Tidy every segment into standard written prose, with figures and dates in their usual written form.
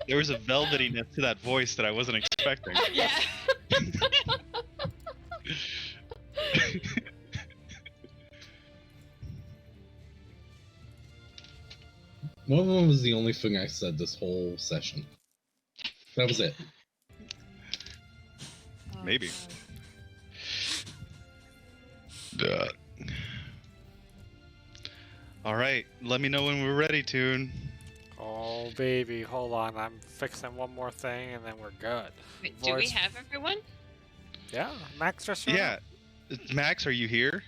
There was a velvetyness to that voice that I wasn't expecting. Yeah. One of them was the only thing I said this whole session. That was it. Maybe. All right, let me know when we're ready, Toon. Oh, baby, hold on. I'm fixing one more thing, and then we're good. Wait, do we have everyone? Yeah, Max just showed Yeah, up. Max, are you here?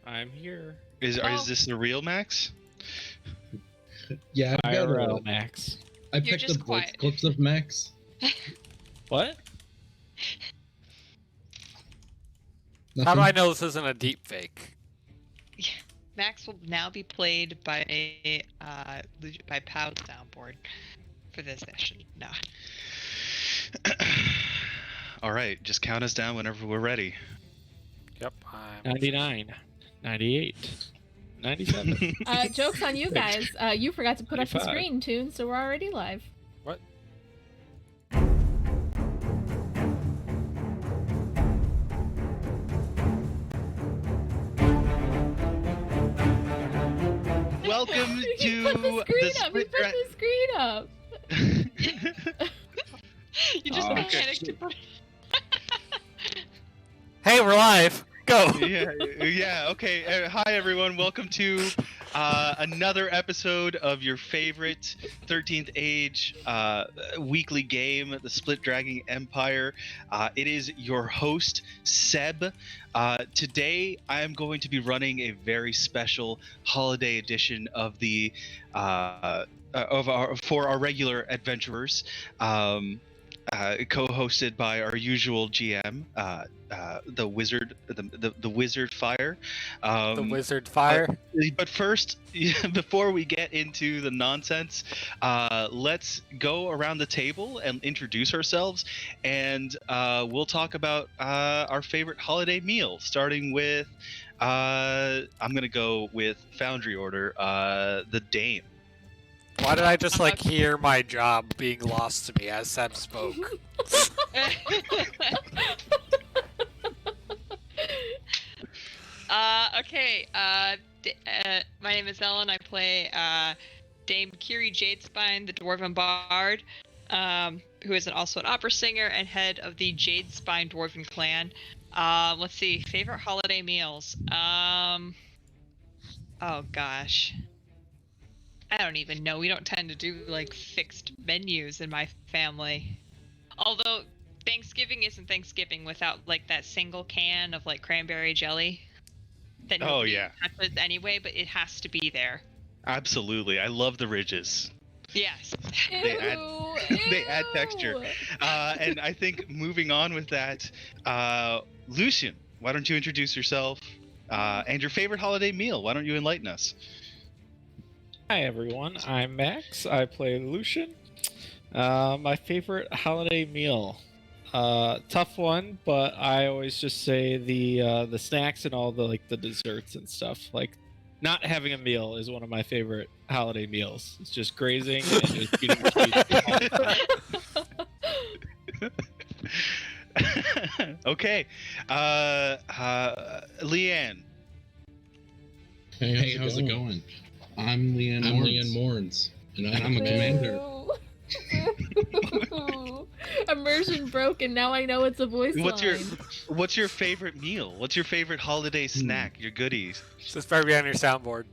I'm here. Is this the real Max? Yeah, I've got IRL Max. I You're picked just up voice quiet. clips of Max. What? How do I know this isn't a deep fake? Max will now be played by Pow's soundboard for this session. No. All right, just count us down whenever we're ready. Yep, 99, 98, 97. Joke's on you guys. You forgot to put up the 95. screen, Toon, so we're already live. What? Welcome to He put the screen up. You just panicked to put. Hey, we're live! Go! yeah, okay. Hi, everyone. Welcome to another episode of your favorite 13th Age weekly game, the Split Dragon Empire. It is your host, Seb. Today, I am going to be running a very special holiday edition of the for our regular adventurers. Co-hosted by our usual GM, the Wizard, the Wizard Fire. The Wizard Fire. But first, before we get into the nonsense, let's go around the table and introduce ourselves, and we'll talk about our favorite holiday meal. Starting with, I'm gonna go with Foundry order, the Dame. Why did I just hear my job being lost to me as Seb spoke? Okay. My name is Ellen. I play Dame Kiri Jadespine, the Dwarven Bard, who is also an opera singer and head of the Jadespine Dwarven clan. Let's see. Favorite holiday meals. Oh gosh. I don't even know. We don't tend to do fixed menus in my family. Although Thanksgiving isn't Thanksgiving without that single can of cranberry jelly. That touches anyway, but it has to be there. Absolutely, I love the ridges. Yes. They add texture. And I think moving on with that, Lucian, why don't you introduce yourself and your favorite holiday meal? Why don't you enlighten us? Hi everyone, I'm Max. I play Lucian. My favorite holiday meal. Tough one, but I always just say the snacks and all the desserts and stuff. Not having a meal is one of my favorite holiday meals. It's just grazing and just eating sweets all the time. Okay. Leanne. Hey, how's it going? I'm Leanne Morns, and I'm a commander. Immersion broke, and now I know it's a voice line. What's your favorite meal? What's your favorite holiday snack? Your goodies? Just better be on your soundboard.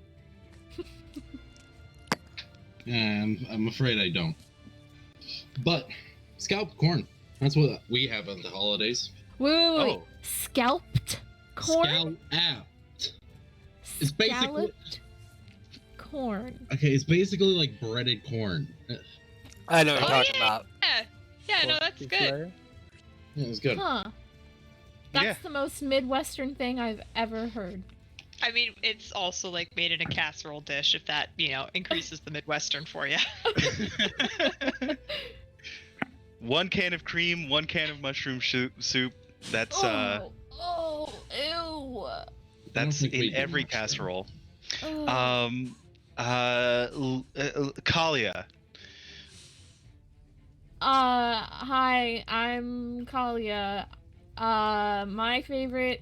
I'm afraid I don't. But scalped corn. That's what we have on the holidays. Wait. Scalped corn? Scalped. It's basically corn. Okay, it's basically like breaded corn. I know what you're talking about. Yeah, no, that's good. Yeah, it's good. Huh. That's the most Midwestern thing I've ever heard. I mean, it's also made in a casserole dish, if that, increases the Midwestern for you. 1 can of cream, 1 can of mushroom soup. That's ew. That's in every casserole. Oh. Kalia. Hi, I'm Kalia. My favorite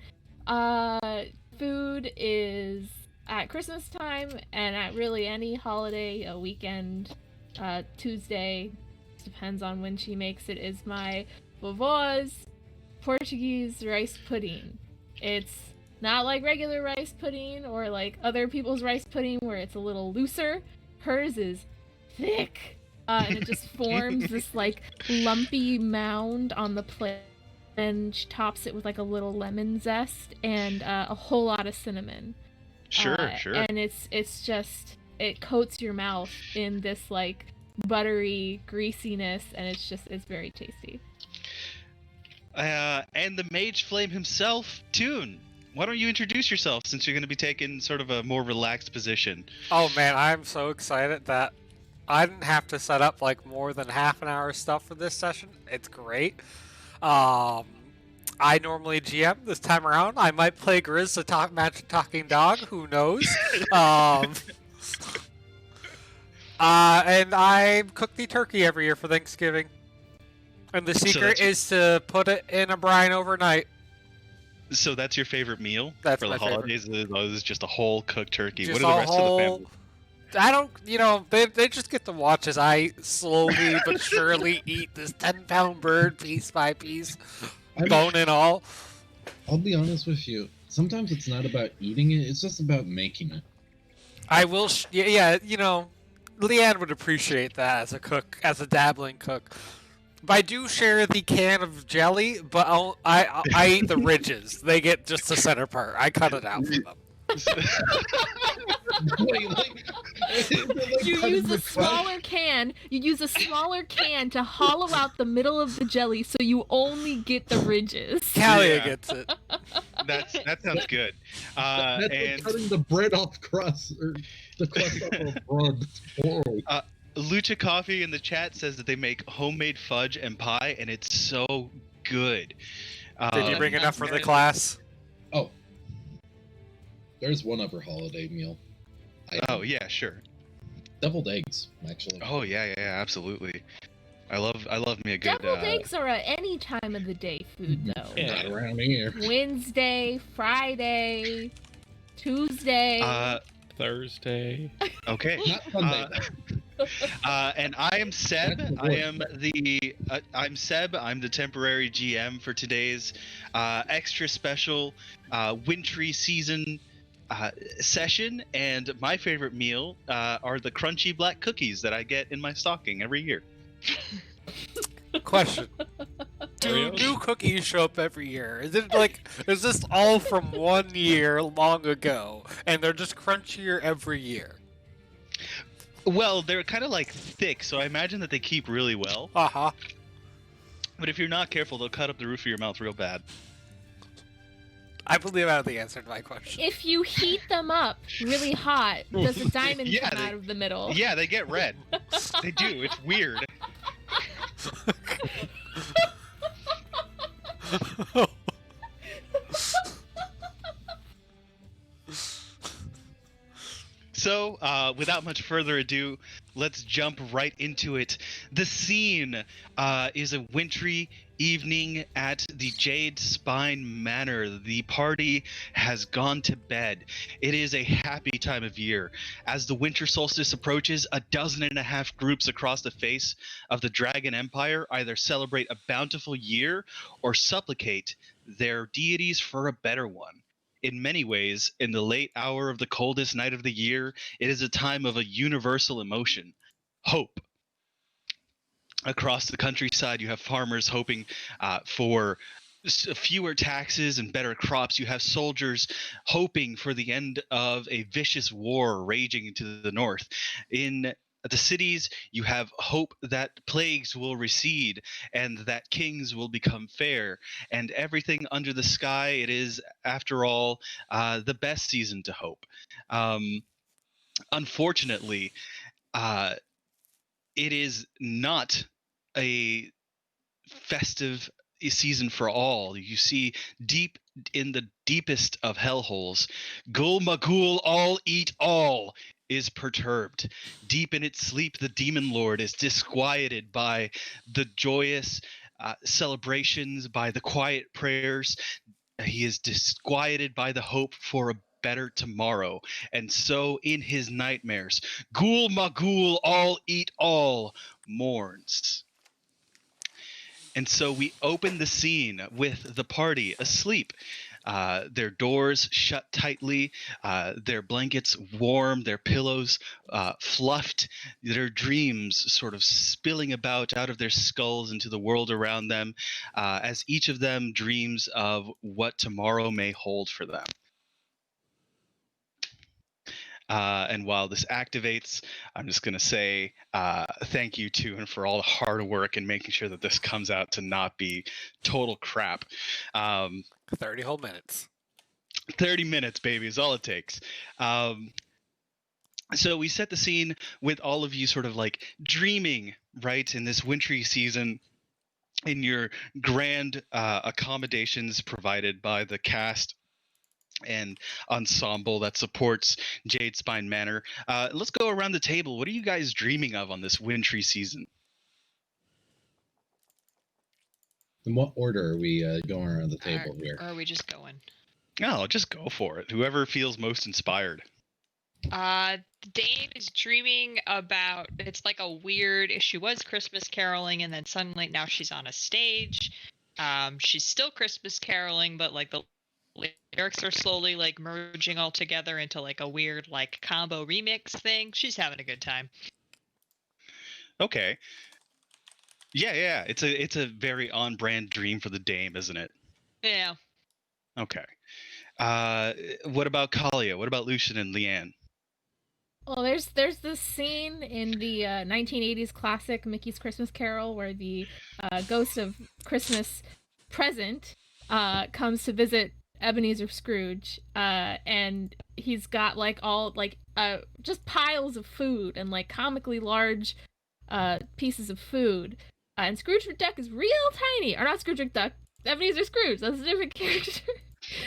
food is at Christmas time and at really any holiday, a weekend, Tuesday, depends on when she makes it, is my vovo's Portuguese rice pudding. It's not like regular rice pudding or like other people's rice pudding where it's a little looser. Hers is thick. And it just forms this like lumpy mound on the plate. And she tops it with like a little lemon zest and a whole lot of cinnamon. Sure. And it's just, it coats your mouth in this like buttery greasiness, and it's very tasty. And the Mage Flame himself, Toon. Why don't you introduce yourself, since you're going to be taking sort of a more relaxed position? Oh man, I'm so excited that I didn't have to set up like more than half an hour of stuff for this session. It's great. I normally GM this time around. I might play Grizz, the magic talking dog. Who knows? And I cook the turkey every year for Thanksgiving. And the secret is to put it in a brine overnight. So that's your favorite meal That's for my the holidays? Is just a whole cooked turkey. Just What are the rest of the whole... family? I don't, they just get to watch as I slowly but surely eat this 10-pound bird piece by piece, bone and all. I'll be honest with you. Sometimes it's not about eating it, it's just about making it. I will, Leanne would appreciate that as a cook, as a dabbling cook. But I do share the can of jelly, but I eat the ridges. They get just the center part. I cut it out for them. Wait, You use a smaller can. You use a smaller can to hollow out the middle of the jelly, so you only get the ridges. Kalia Yeah. gets it. That sounds good. That's And like cutting the bread off crust, or the crust off of bread. Horrible. Lucha Coffee in the chat says that they make homemade fudge and pie, and it's so good. Did you bring that's enough for the good. class? Oh, there's one other holiday meal. Oh yeah, sure. Deviled eggs, actually. Oh yeah, absolutely. I love me a good. Deviled eggs are a any time of the day food, though. Yeah. Not around here. Wednesday, Friday, Tuesday. Thursday. Okay. Not Sunday. And I am Seb. That's the I word. am I'm Seb. I'm the temporary GM for today's extra special wintry season session. And my favorite meal are the crunchy black cookies that I get in my stocking every year. Question. Do Oreos? new cookies show up every year? Is this all from 1 year long ago, and they're just crunchier every year? Well, they're kind of like thick, so I imagine that they keep really well. Uh-huh. But if you're not careful, they'll cut up the roof of your mouth real bad. I believe I have the answer to my question. If you heat them up really hot, does a diamond Yeah, come out of the middle? Yeah, they get red. They do. It's weird. So, without much further ado, let's jump right into it. The scene is a wintry evening at the Jade Spine Manor. The party has gone to bed. It is a happy time of year. As the winter solstice approaches, 12.5 groups across the face of the Dragon Empire either celebrate a bountiful year or supplicate their deities for a better one. In many ways, in the late hour of the coldest night of the year, it is a time of a universal emotion, hope. Across the countryside, you have farmers hoping for fewer taxes and better crops. You have soldiers hoping for the end of a vicious war raging to the north. In the cities, you have hope that plagues will recede and that kings will become fair. And everything under the sky, it is, after all, the best season to hope. Unfortunately, it is not a festive season for all. You see, deep in the deepest of hellholes, Gul Magul all eat all is perturbed. Deep in its sleep, the demon lord is disquieted by the joyous celebrations, by the quiet prayers. He is disquieted by the hope for a better tomorrow. And so in his nightmares, Ghoul Magul all eat all mourns. And so we open the scene with the party asleep. Their doors shut tightly, their blankets warm, their pillows fluffed, their dreams sort of spilling about out of their skulls into the world around them, as each of them dreams of what tomorrow may hold for them. And while this activates, I'm just going to say thank you to and for all the hard work in making sure that this comes out to not be total crap. 30 whole minutes. 30 minutes, baby, is all it takes. So we set the scene with all of you sort of like dreaming, right, in this wintry season, in your grand accommodations provided by the cast and ensemble that supports Jade Spine Manor. Let's go around the table. What are you guys dreaming of on this wintry season? In what order are we going around the table here? Or are we just going? No, just go for it. Whoever feels most inspired. Dame is dreaming about, it's like a weird, she was Christmas caroling and then suddenly now she's on a stage. She's still Christmas caroling, but like the lyrics are slowly like merging all together into like a weird like combo remix thing. She's having a good time. Okay. Yeah. It's a very on-brand dream for the Dame, isn't it? Yeah. Okay. What about Kalia? What about Lucian and Leanne? Well, there's this scene in the 1980s classic Mickey's Christmas Carol where the ghost of Christmas present comes to visit Ebenezer Scrooge, and he's got like all like just piles of food and like comically large pieces of food, and Scrooge McDuck is real tiny, or not Scrooge McDuck, Ebenezer Scrooge, that's a different character.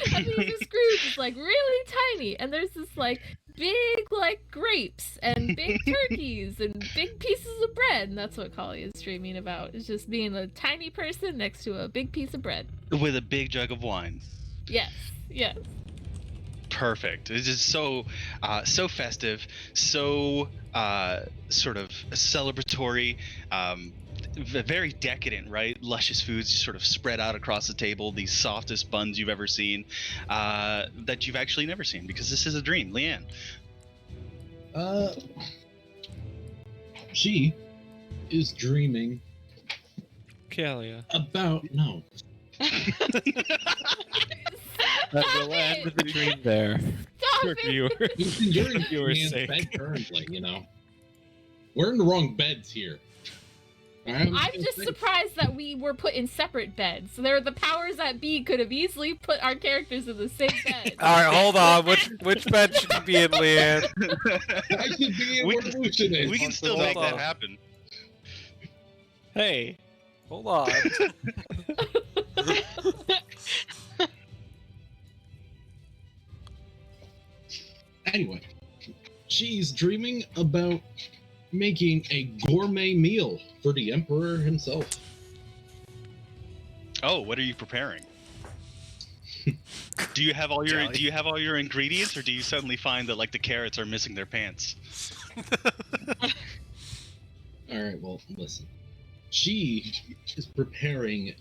Ebenezer Scrooge is like really tiny, and there's this like big like grapes and big turkeys and big pieces of bread, and that's what Kali is dreaming about. It's just being a tiny person next to a big piece of bread With a big jug of wine. Yes. Perfect. It's just so festive, so sort of celebratory, very decadent, right? Luscious foods just sort of spread out across the table, these softest buns you've ever seen, that you've actually never seen, because this is a dream. Leanne. She is dreaming Kalia. about That will end the dream there. Stop For it! viewers. He's enjoying Viewers' Leanne's sake. bed currently, you know. We're in the wrong beds here. I'm just surprised that we were put in separate beds. So the powers that be could have easily put our characters in the same bed. All right, hold on. Which bed should you be in, Leanne? I should be in We where can- Lucian is. We can still Hold make that on. happen. Hey, Hold on. Anyway, she's dreaming about making a gourmet meal for the Emperor himself. Oh, what are you preparing? Do you have all your ingredients, or do you suddenly find that like the carrots are missing their pants? Alright, well, listen. She is preparing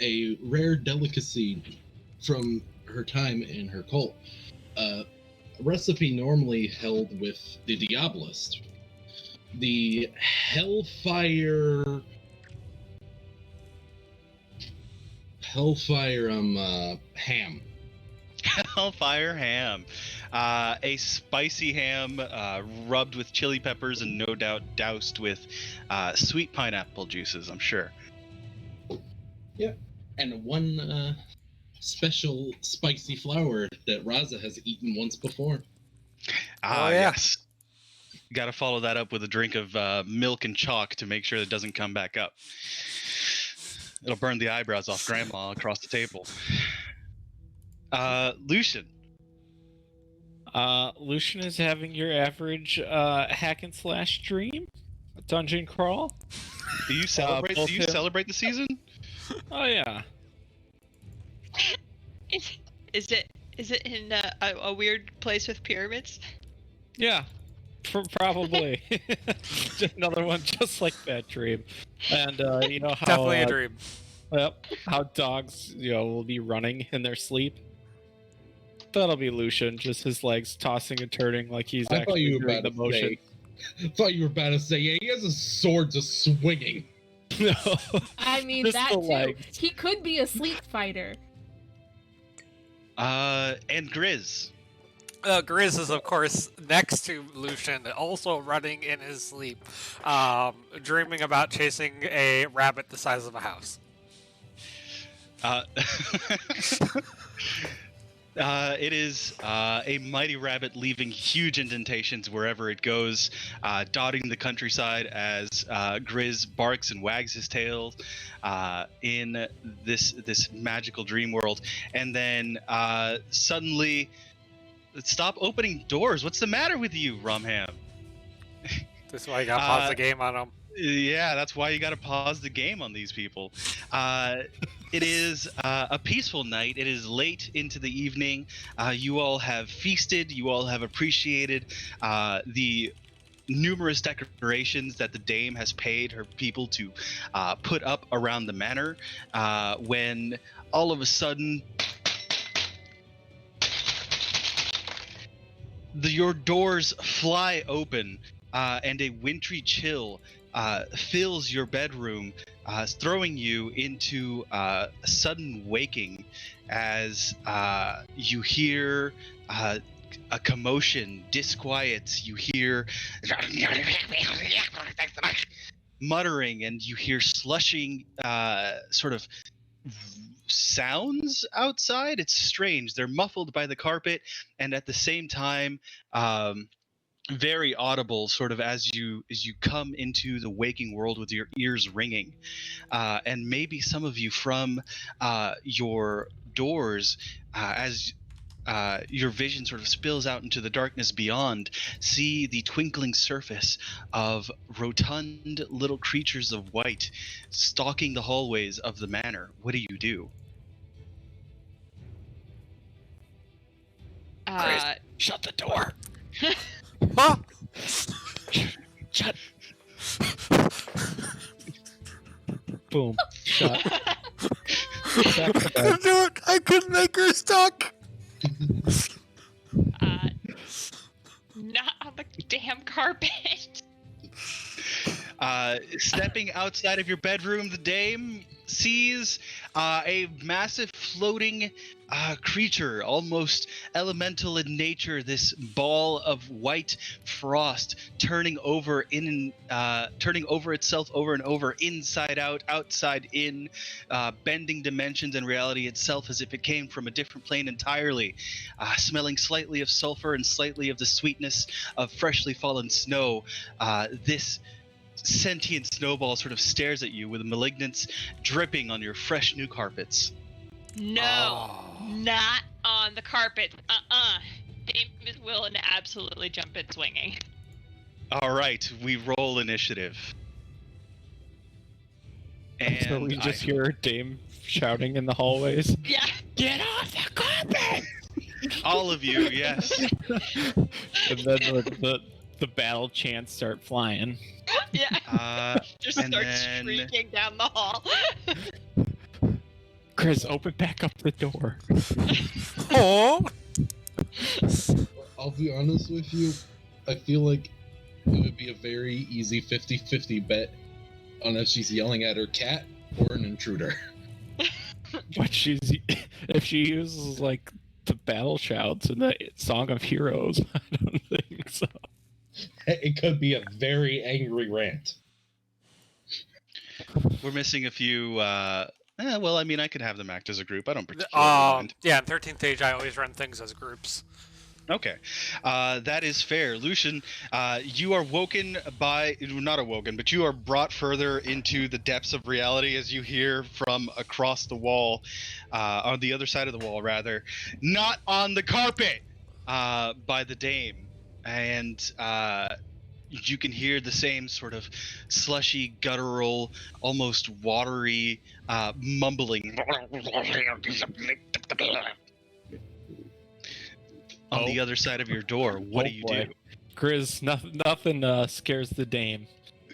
a rare delicacy from her time in her cult. A recipe normally held with the Diabolist. The Hellfire ham. Hellfire ham. A spicy ham rubbed with chili peppers and no doubt doused with sweet pineapple juices, I'm sure. And one special spicy flower that Raza has eaten once before. Ah, Oh, yeah. yes. Got to follow that up with a drink of milk and chalk to make sure it doesn't come back up. It'll burn the eyebrows off Grandma across the table. Lucian. Lucian is having your average hack and slash dream, dungeon crawl. Do you celebrate? both Do you him- celebrate the season? Oh yeah. Is it in a weird place with pyramids? Yeah, probably. Another one just like that dream. And you know how Definitely a dream. Yep, how dogs will be running in their sleep. That'll be Lucian, just his legs tossing and turning like he's I thought actually you were doing about the motion. thought you were about to say, yeah, he has a sword just swinging. No. I mean, Just that the too. legs. He could be a sleep fighter. And Grizz. Grizz is, of course, next to Lucian, also running in his sleep, dreaming about chasing a rabbit the size of a house. It is a mighty rabbit leaving huge indentations wherever it goes, dotting the countryside as Grizz barks and wags his tail in this magical dream world. And then suddenly, stop opening doors. What's the matter with you, Rumham? That's why I got to pause the game on him. Yeah, that's why you got to pause the game on these people. It is a peaceful night. It is late into the evening. You all have feasted. You all have appreciated the numerous decorations that the dame has paid her people to put up around the manor. When all of a sudden, your doors fly open, and a wintry chill fills your bedroom, throwing you into sudden waking as you hear a commotion, disquiet. You hear muttering, and you hear slushing sort of sounds outside. It's strange. They're muffled by the carpet, and at the same time, very audible, sort of as you come into the waking world with your ears ringing. And maybe some of you from your doors, as your vision sort of spills out into the darkness beyond, see the twinkling surface of rotund little creatures of white stalking the hallways of the manor. What do you do? Shut the door. Huh? Shut. Boom. Shut. Back to bed. Couldn't do it. I couldn't make her stuck. Not on the damn carpet. Stepping outside of your bedroom, the dame sees a massive floating creature, almost elemental in nature, this ball of white frost turning over itself over and over, inside out, outside in, bending dimensions and reality itself as if it came from a different plane entirely, smelling slightly of sulfur and slightly of the sweetness of freshly fallen snow. This sentient snowball sort of stares at you with malignance dripping on your fresh new carpets. No, not on the carpet. Dame is willing to absolutely jump in swinging. All right, we roll initiative. And So we just hear Dame shouting in the hallways. Yeah. Get off the carpet! all of you, yes. And then the battle chants start flying. Yeah. Just and starts then- shrieking down the hall. Chris, open back up the door. Oh. I'll be honest with you, I feel like it would be a very easy 50-50 bet on if she's yelling at her cat or an intruder. But if she uses like the battle shouts in the Song of Heroes, I don't think so. It could be a very angry rant. We're missing a few. Well, I mean, I could have them act as a group. I don't particularly mind. Yeah, in 13th Age, I always run things as groups. Okay, that is fair. Lucian, you are not awoken, but you are brought further into the depths of reality as you hear from across the wall, on the other side of the wall, rather, not on the carpet. by the dame, and you can hear the same sort of slushy, guttural, almost watery mumbling on the other side of your door. What do you do? Grizz, nothing scares the dame.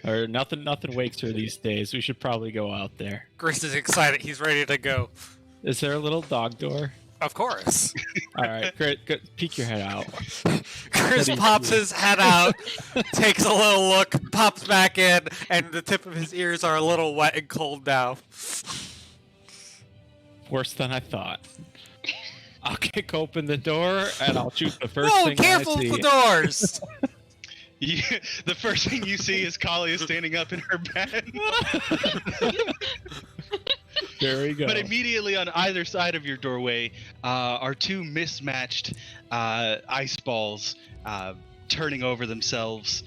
Or nothing wakes her these days. We should probably go out there. Gris is excited. He's ready to go. Is there a little dog door? Of course. All right, great. Peek your head out. Chris pops his head out, takes a little look, pops back in, and the tip of his ears are a little wet and cold now. Worse than I thought. I'll kick open the door and I'll shoot the first Whoa, thing careful I see. with the doors! The first thing you see is Kalia standing up in her bed. There we go. But immediately on either side of your doorway are two mismatched ice balls turning over themselves.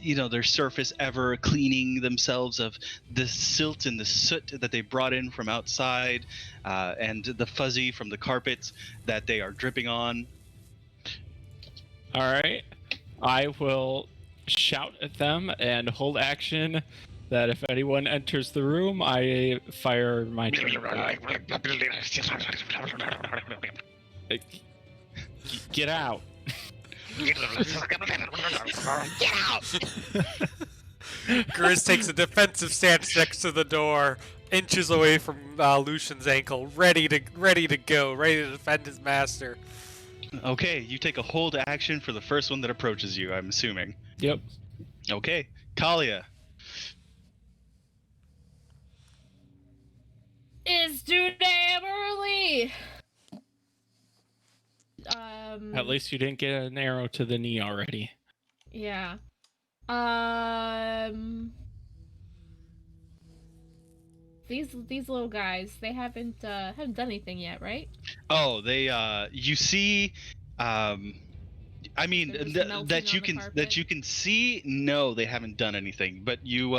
Their surface ever cleaning themselves of the silt and the soot that they brought in from outside, and the fuzzy from the carpets that they are dripping on. All right. I will shout at them and hold action that if anyone enters the room, I fire my... Get out. Get out! Grizz takes a defensive stance next to the door, inches away from Lucian's ankle, ready to go, ready to defend his master. Okay, you take a hold action for the first one that approaches you, I'm assuming. Yep. Okay, Kalia. It's too damn early. At least you didn't get an arrow to the knee already. Yeah. These little guys, they haven't done anything yet, right? Oh, they you see I mean They're just melting that you on the can carpet? see. No, they haven't done anything, but you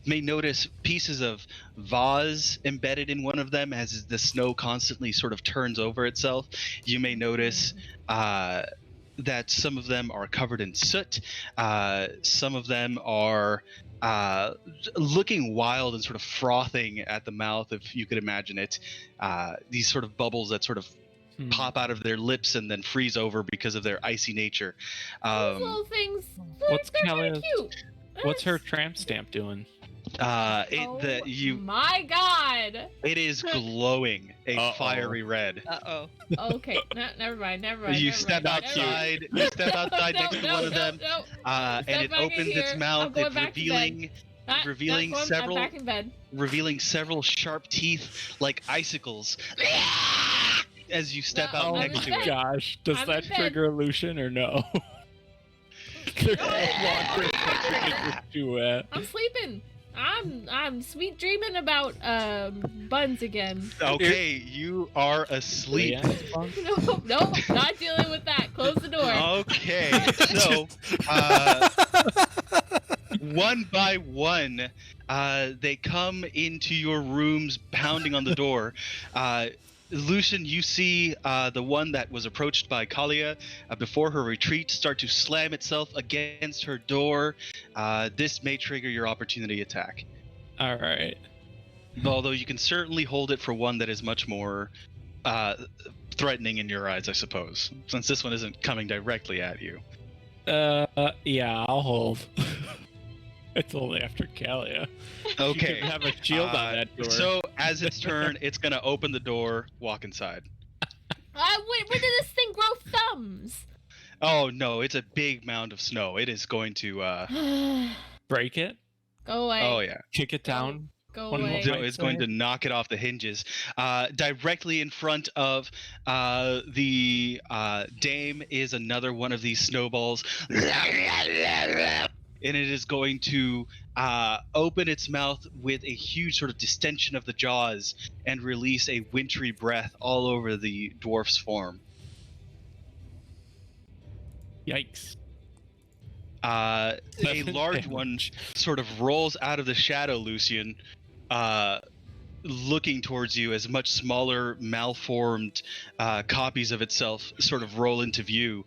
may notice pieces of vase embedded in one of them as the snow constantly sort of turns over itself. You may notice that some of them are covered in soot. Some of them are looking wild and sort of frothing at the mouth, if you could imagine it. These sort of bubbles that sort of pop out of their lips and then freeze over because of their icy nature. Those little things. What's they're kind Kalia's- of cute. What's her tramp stamp doing? My God! It is glowing a fiery red. Uh-oh. Okay, never mind. You step outside. You step outside next to one of them, and it opens its mouth, revealing I'm several back in bed. sharp teeth like icicles. As you step No, out I'm next in to bed. it. Gosh, does I'm that in bed. trigger Lucian or no? There's longer to I'm sleeping. I'm sweet dreaming about buns again. Okay, you are asleep. No, not dealing with that. Close the door. Okay, so one by one, they come into your rooms, pounding on the door. Lucian, you see the one that was approached by Kalia before her retreat start to slam itself against her door. This may trigger your opportunity attack. All right. Although you can certainly hold it for one that is much more threatening in your eyes, I suppose, since this one isn't coming directly at you. Yeah, I'll hold. It's only after Kalia. Okay. You can have a shield on that door. So as its turn, it's gonna open the door, walk inside. Wait, where did this thing grow thumbs? Oh no, it's a big mound of snow. It is going to Break it, Go away. oh yeah. kick it down. Go One more away. time. It's going to knock it off the hinges. Directly in front of the dame is another one of these snowballs. And it is going to open its mouth with a huge sort of distension of the jaws and release a wintry breath all over the dwarf's form. Yikes. A Seven large damage. one sort of rolls out of the shadow, Lucian, looking towards you as much smaller, malformed copies of itself sort of roll into view.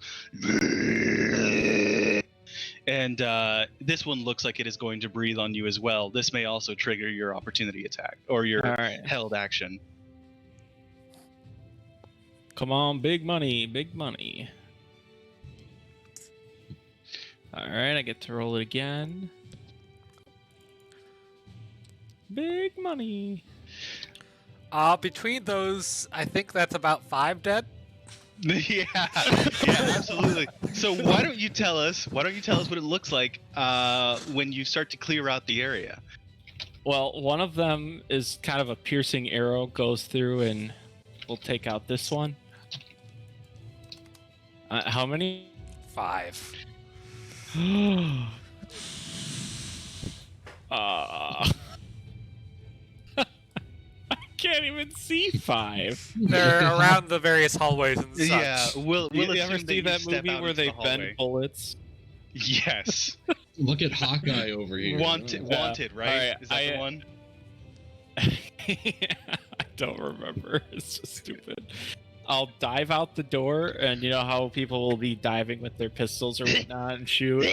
And this one looks like it is going to breathe on you as well. This may also trigger your opportunity attack or your All right. held action. Come on, big money, big money. All right, I get to roll it again. Big money. Between those, I think that's about 5 dead. Yeah, absolutely. So why don't you tell us what it looks like when you start to clear out the area? Well, one of them is kind of a piercing arrow, goes through, and we'll take out this one. How many? 5. I can't even see 5. They're around the various hallways and such. Yeah, we'll You assume ever see that step movie out where into they the hallway. bend bullets? Yes. Look at Hawkeye over here. Wanted, right? Alright, Is that the one? I don't remember. It's just stupid. I'll dive out the door, and you know how people will be diving with their pistols or whatnot and shoot?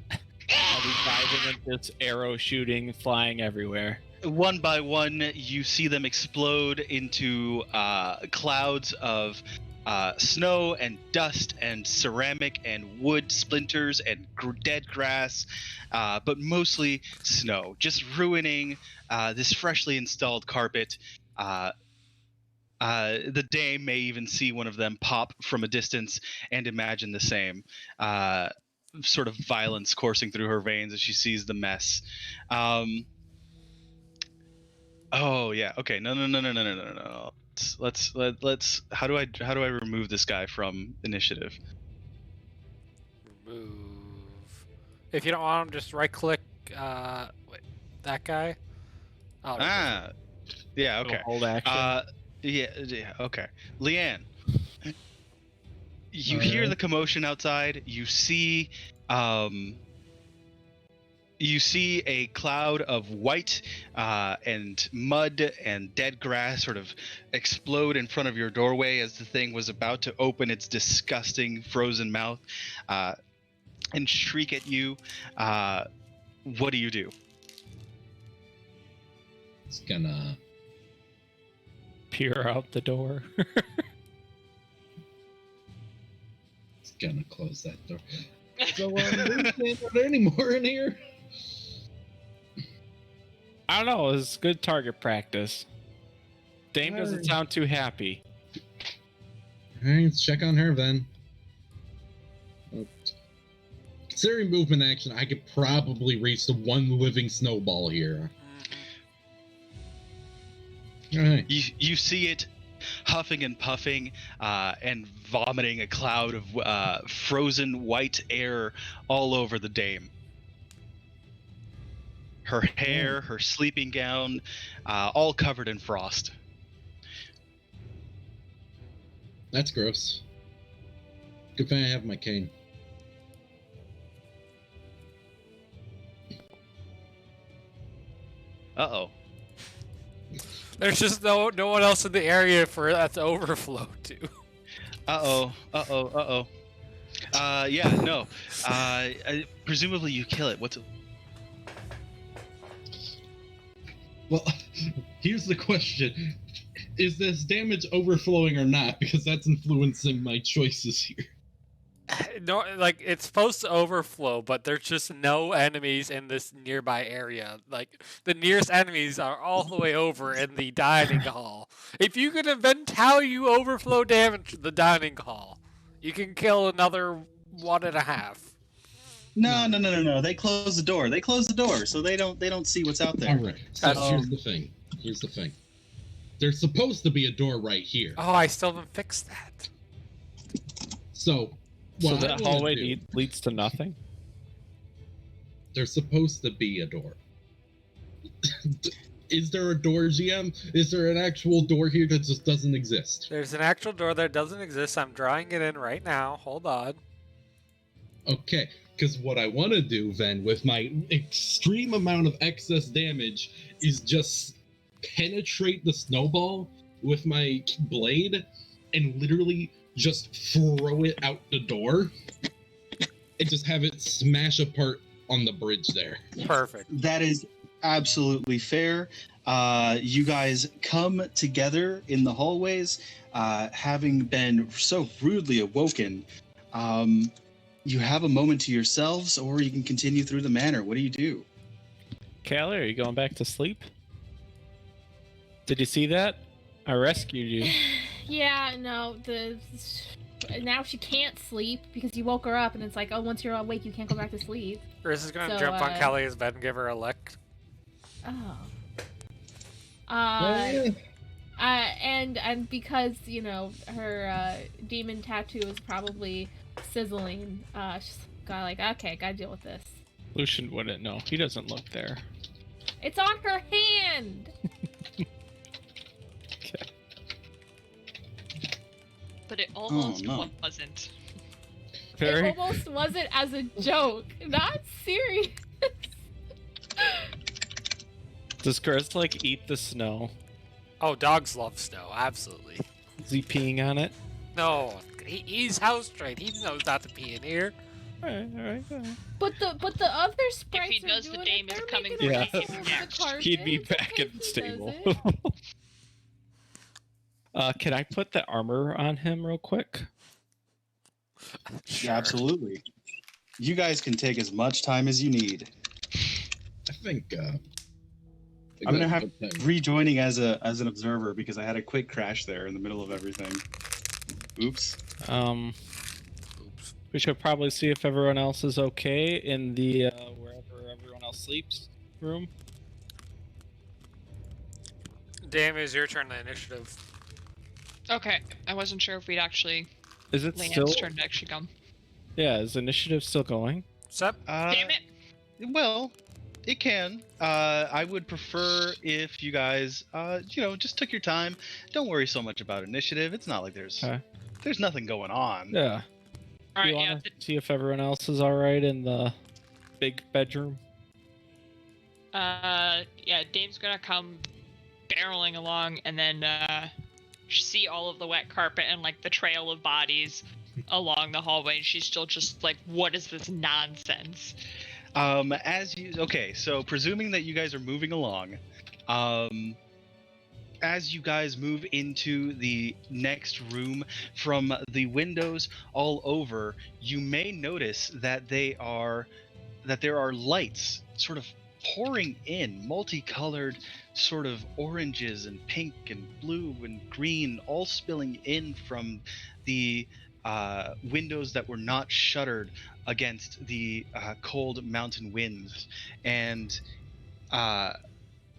I'll be diving with this arrow shooting, flying everywhere. One by one, you see them explode into clouds of snow and dust and ceramic and wood splinters and dead grass, but mostly snow, just ruining this freshly installed carpet. The dame may even see one of them pop from a distance and imagine the same sort of violence coursing through her veins as she sees the mess. Oh yeah. Okay. No. Let's. How do I remove this guy from initiative? Remove. If you don't want him, just right-click. Wait, that guy. Oh, Yeah. Okay. Hold action. Yeah. Okay. Leanne, you hear the commotion outside. You see a cloud of white and mud and dead grass sort of explode in front of your doorway as the thing was about to open its disgusting frozen mouth and shriek at you. What do you do? It's gonna Peer out the door. It's gonna close that door. So, are there any more in here? I don't know. It's good target practice. Dame doesn't sound too happy. Alright, let's check on her then. Considering movement action, I could probably reach the one living snowball here. Alright. You see it huffing and puffing and vomiting a cloud of frozen white air all over the dame. Her hair, her sleeping gown, all covered in frost. That's gross. Good thing I have my cane. Uh-oh. There's just no one else in the area for that to overflow to. Uh-oh. Yeah, no. Presumably you kill it. What's it? Well, here's the question. Is this damage overflowing or not? Because that's influencing my choices here. No, like it's supposed to overflow, but there's just no enemies in this nearby area. Like the nearest enemies are all the way over in the dining hall. If you can invent how you overflow damage to the dining hall, you can kill another 1.5. No. They close the door. So they don't see what's out there. All right. So here's the thing. There's supposed to be a door right here. Oh, I still haven't fixed that. So that hallway leads to nothing? There's supposed to be a door. Is there a door, GM? Is there an actual door here that just doesn't exist? There's an actual door that doesn't exist. I'm drawing it in right now. Hold on. Okay, because what I want to do then with my extreme amount of excess damage is just penetrate the snowball with my blade and literally just throw it out the door and just have it smash apart on the bridge there. Perfect. That is absolutely fair. You guys come together in the hallways, having been so rudely awoken. You have a moment to yourselves, or you can continue through the manor. What do you do? Callie, are you going back to sleep? Did you see that? I rescued you. Yeah, no, now she can't sleep because you woke her up, and it's like, oh, once you're awake, you can't go back to sleep. Chris is gonna So, jump on Callie's bed and give her a lick. Oh. Yeah. And because her demon tattoo is probably sizzling, she's got like, okay, gotta deal with this. Lucian wouldn't know. He doesn't look there. It's on her hand. Okay. But it almost no. wasn't. Very. It almost wasn't as a joke, not serious. Does Chris like eat the snow? Oh, dogs love snow, absolutely. Is he peeing on it? No, he's house trained. He knows not to pee in here. All right. But the other sprites he does, are the doing dame it. is They're coming making for a him. fool of the carpet. He'd be It's back okay in if the he stable. does it. Can I put the armor on him real quick? Yeah, absolutely. You guys can take as much time as you need. I think I'm gonna have rejoining as an observer because I had a quick crash there in the middle of everything. Oops. Oops. We should probably see if everyone else is okay in the wherever everyone else sleeps room. Damn, it's your turn to initiative. Okay, I wasn't sure if we'd actually Is it Leanne's still? turn to actually come. Yeah, is initiative still going? Sup? Damn it! Well, it can. I would prefer if you guys, just took your time. Don't worry so much about initiative. It's not like there's nothing going on. Yeah. All Do right, you yeah. want to see if everyone else is all right in the big bedroom? Yeah, Dame's gonna come barreling along and then see all of the wet carpet and like the trail of bodies along the hallway, and she's still just like, what is this nonsense? So presuming that you guys are moving along, as you guys move into the next room, from the windows all over, you may notice that there are lights sort of pouring in, multicolored sort of oranges and pink and blue and green, all spilling in from the windows that were not shuttered against the cold mountain winds. And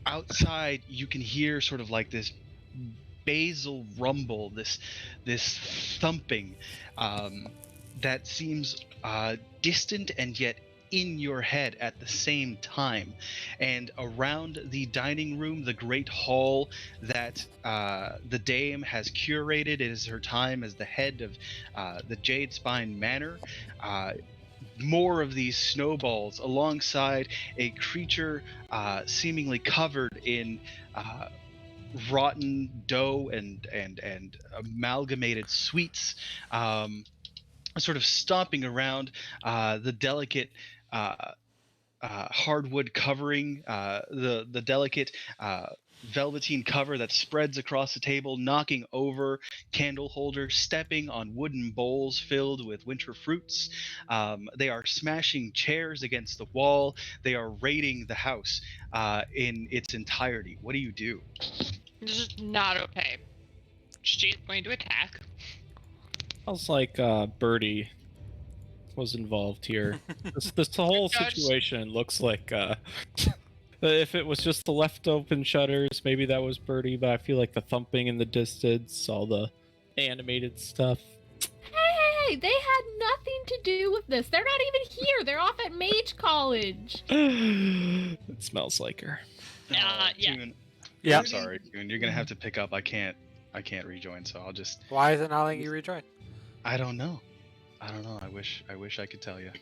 outside you can hear sort of like this basal rumble, this thumping that seems distant and yet in your head at the same time. And around the dining room, the great hall that the dame has curated, it is her time as the head of the Jade Spine Manor, more of these snowballs alongside a creature seemingly covered in rotten dough and amalgamated sweets, sort of stomping around the delicate hardwood covering, the delicate velveteen cover that spreads across the table, knocking over candle holders, stepping on wooden bowls filled with winter fruits. They are smashing chairs against the wall. They are raiding the house in its entirety. What do you do? This is not okay. She's going to attack. Sounds like Birdie was involved here. This whole situation looks like if it was just the left open shutters, maybe that was Birdie, but I feel like the thumping in the distance, all the animated stuff. Hey, they had nothing to do with this. They're not even here. They're off at Mage College. It smells like her. Yeah. June, Yeah. I'm sorry, June. You're gonna have to pick up. I can't rejoin, so I'll just. Why is it not letting you rejoin? I don't know. I wish I could tell you.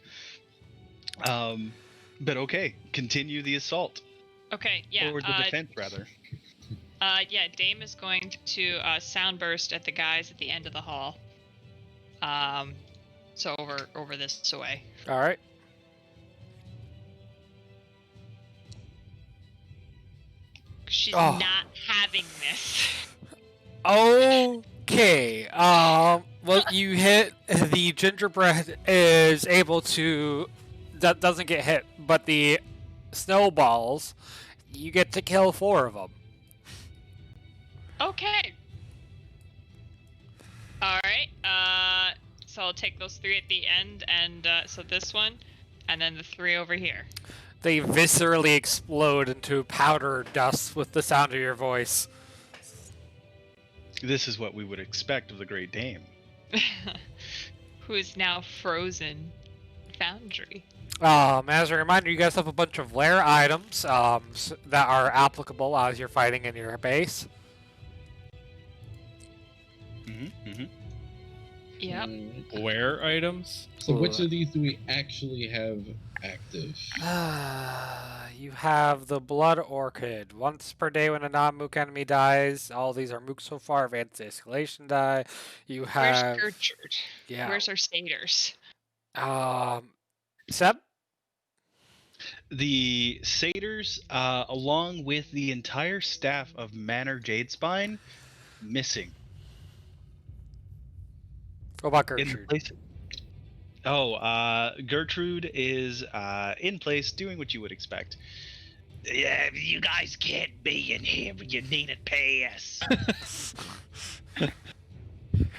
But okay, continue the assault. Okay, yeah. Or the defense, rather. Yeah, Dame is going to sound burst at the guys at the end of the hall. So over this way. All right. She's Oh. not having this. Okay. Well, you hit the gingerbread is able to doesn't get hit, but the snowballs, you get to kill 4 of them. Okay. All right. So I'll take those 3 at the end, and so this one, and then the 3 over here. They viscerally explode into powder dust with the sound of your voice. This is what we would expect of the Great Dame. Who is now frozen foundry. As a reminder, you guys have a bunch of lair items that are applicable as you're fighting in your base. Yep. Where items? So which of these do we actually have active? You have the Blood Orchid. Once per day when a non-mook enemy dies. All these are mook so far. Advanced escalation die. You have... Where's Gertrude? Yeah. Where's our satyrs? Seb? The satyrs, along with the entire staff of Manor Jadespine, missing. What about In Gertrude? place. Gertrude is in place, doing what you would expect. Yeah, you guys can't be in here. You need to pay us.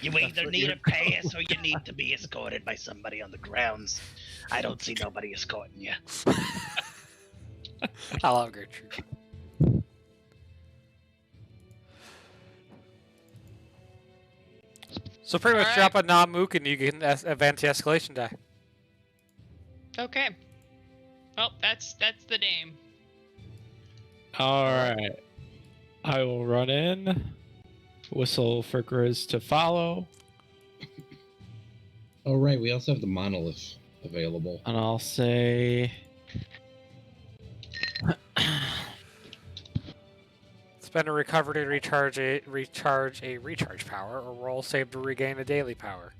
You either need to pay us or you need to be escorted by somebody on the grounds. I don't see nobody escorting you. I love Gertrude. So pretty much drop a non-mook and you can advance the escalation die. Okay. Well, that's the Dame. Alright. I will run in. Whistle for Grizz to follow. Oh, right. We also have the monolith available. And I'll say... Spend a recover to recharge a recharge power, or roll save to regain a daily power.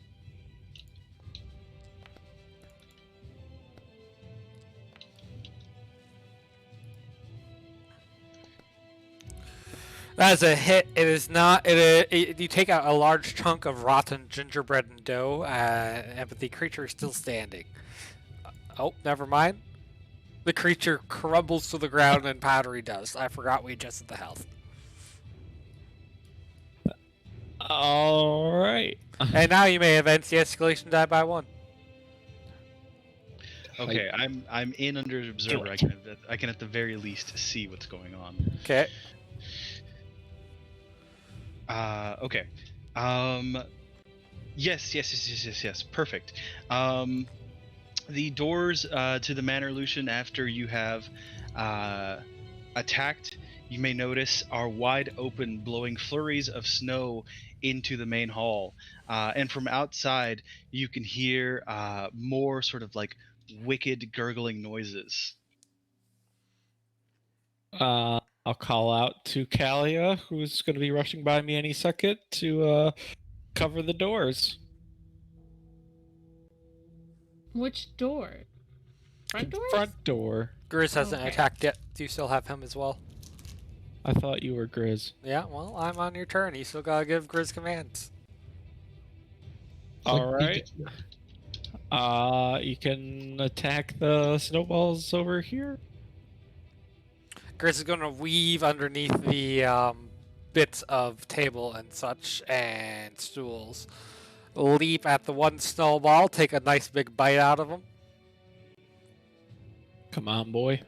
That's a hit. It is not. You take out a large chunk of rotten gingerbread and dough, but the creature is still standing. Oh, never mind. The creature crumbles to the ground in powdery dust. I forgot we adjusted the health. Alright. And now you may advance the escalation die by 1. Okay, I'm in under observer. I can at the very least see what's going on. Okay. Okay. Yes. Perfect. The doors to the Manor Lucian, after you have attacked, you may notice are wide open, blowing flurries of snow into the main hall. And from outside, you can hear more sort of like wicked gurgling noises. I'll call out to Kalia, who's going to be rushing by me any second, to cover the doors. Which door? Front door? Front door. Grizz hasn't Okay. attacked yet. Do you still have him as well? I thought you were Grizz. Yeah, well, I'm on your turn. You still gotta give Grizz commands. Alright. You can attack the snowballs over here. Grizz is gonna weave underneath the bits of table and such and stools. Leap at the one snowball, take a nice big bite out of him, Come on, boy.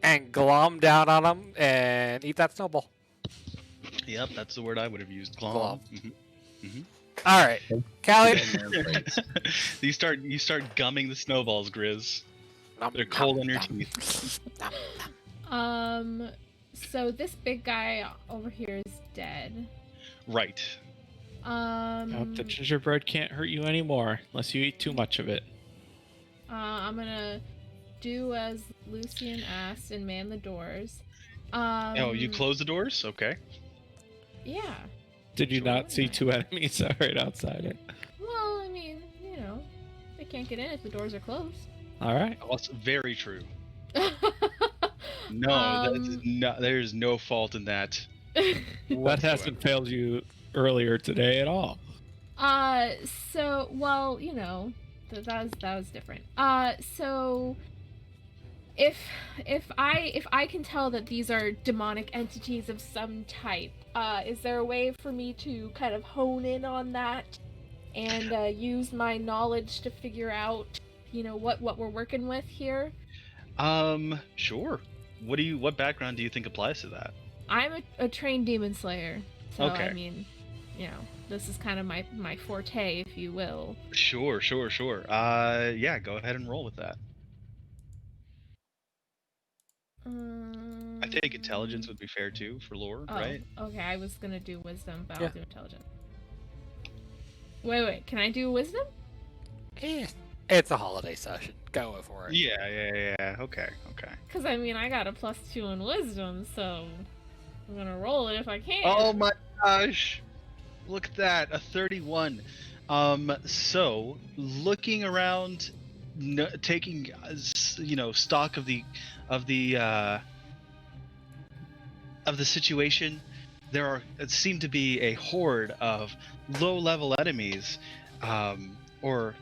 and glom down on him and eat that snowball. Yep, that's the word I would have used. Glom. Mhm. All right, Callie. You start gumming the snowballs, Grizz. They're cold on your teeth. So this big guy over here is dead. Right. The gingerbread can't hurt you anymore unless you eat too much of it. I'm gonna do as Lucian asked and man the doors. Oh, you close the doors? Okay. Yeah. Did you Sure, not why see not? 2 enemies right outside it? Well, I mean, they can't get in if the doors are closed. All right. Oh, that's very true. No, there's no fault in that. That whatsoever. hasn't failed you earlier today at all. So, well, that was different. So if I can tell that these are demonic entities of some type, is there a way for me to kind of hone in on that and use my knowledge to figure out, what we're working with here? Sure. What background do you think applies to that? I'm a trained demon slayer, so Okay. I mean, this is kind of my forte, if you will. Sure. Yeah, go ahead and roll with that. I think intelligence would be fair too for lore, right? Okay, I was gonna do wisdom, but Yeah. I'll do intelligence. Wait, can I do wisdom? It's a holiday session. Go for it. Yeah. Okay. Because, I mean, I got a +2 in wisdom, so I'm gonna roll it if I can. Oh my gosh! Look at that, a 31. So looking around, taking stock of the situation, it seemed to be a horde of low-level enemies, or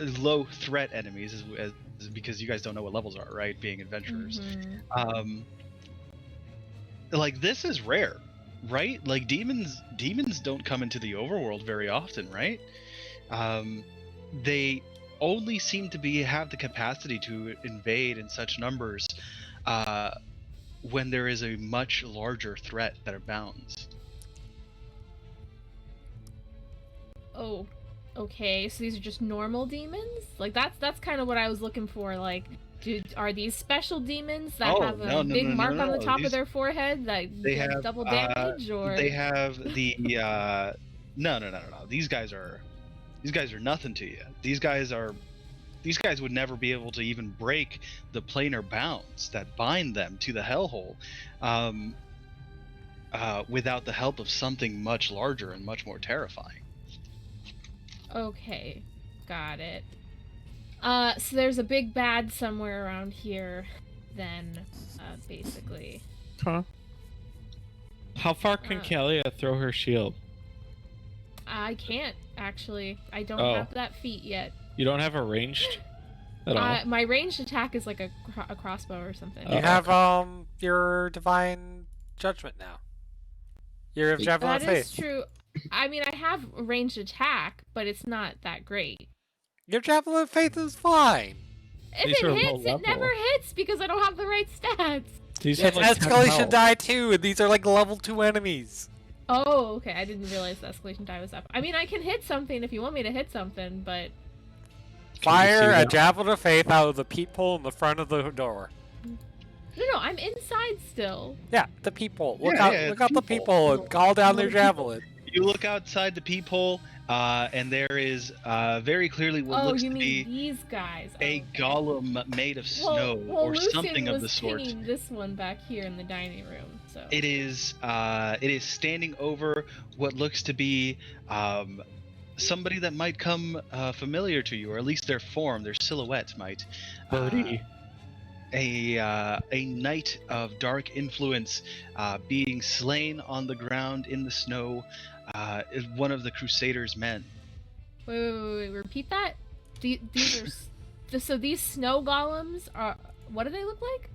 low threat enemies, as because you guys don't know what levels are, right? Being adventurers. Mhm. Like, this is rare, right? Like, demons don't come into the overworld very often, right? They only seem to have the capacity to invade in such numbers when there is a much larger threat that abounds. Oh, okay. So these are just normal demons? Like, that's kind of what I was looking for. Like, are these special demons that Oh, have a no, big mark on the top these- of their forehead that they get have, double damage, or They have the no. These guys are nothing to you. These guys would never be able to even break the planar bounds that bind them to the hellhole, without the help of something much larger and much more terrifying. Okay, got it. So there's a big bad somewhere around here, then, basically. Huh? How far can Kalia throw her shield? I can't, actually. I don't Oh. have that feat yet. You don't have a ranged at all? My ranged attack is like a crossbow or something. Oh. You have your divine judgment now. Your javelin of That faith. is true. I mean, I have a ranged attack, but it's not that great. Your javelin of faith is fine. If These it are hits, low it never level. hits because I don't have the right stats. These It's have like 10 escalation health. die too, and these are like level 2 enemies. Oh, okay. I didn't realize the escalation die was up. I mean, I can hit something if you want me to hit something, but Fire a that? javelin of faith out of the peephole in the front of the door. no, I'm inside still. Yeah, the peephole. Look Yeah, out! yeah, Look the out the peephole. peephole and call down their javelin. You look outside the peephole, and there is very clearly what Oh, looks you to mean be these guys? a Okay. golem made of snow or Lucian something of was the sort. pinging this one back here in the dining room. So It is standing over what looks to be somebody that might come familiar to you, or at least their form, their silhouette might. Birdie. A knight of dark influence being slain on the ground in the snow, is one of the Crusader's men. Wait. Repeat that. These are so these snow golems are. What do they look like?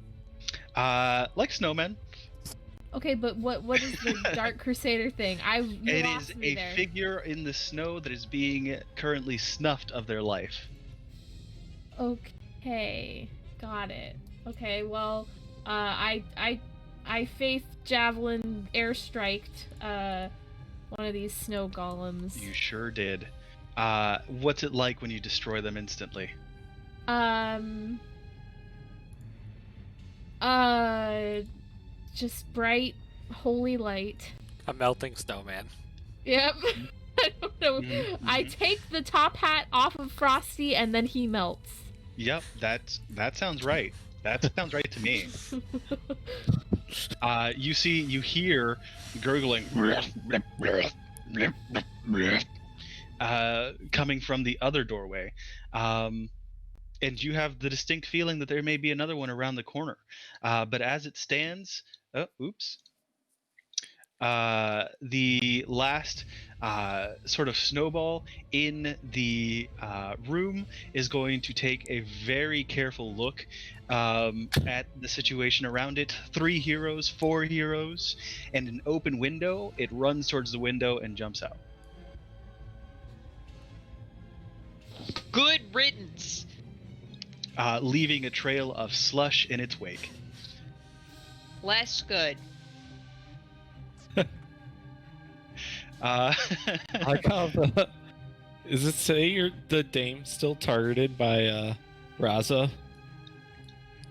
Like snowmen. Okay, but what is the Dark Crusader thing? You It lost is me a there. figure in the snow that is being currently snuffed of their life. Okay, got it. Okay, well, I faith javelin airstriked one of these snow golems. You sure did. What's it like when you destroy them instantly? Just bright, holy light. A melting snowman. Yep. I don't know. Mhm, I mhm. take the top hat off of Frosty and then he melts. Yep, that sounds right. That sounds right to me. You hear gurgling coming from the other doorway. And you have the distinct feeling that there may be another one around the corner. But as it stands, the last sort of snowball in the room is going to take a very careful look at the situation around it. 3 heroes, 4 heroes, and an open window. It runs towards the window and jumps out. Good riddance. Leaving a trail of slush in its wake. Less good. I like how does it say the dame's still targeted by Raza?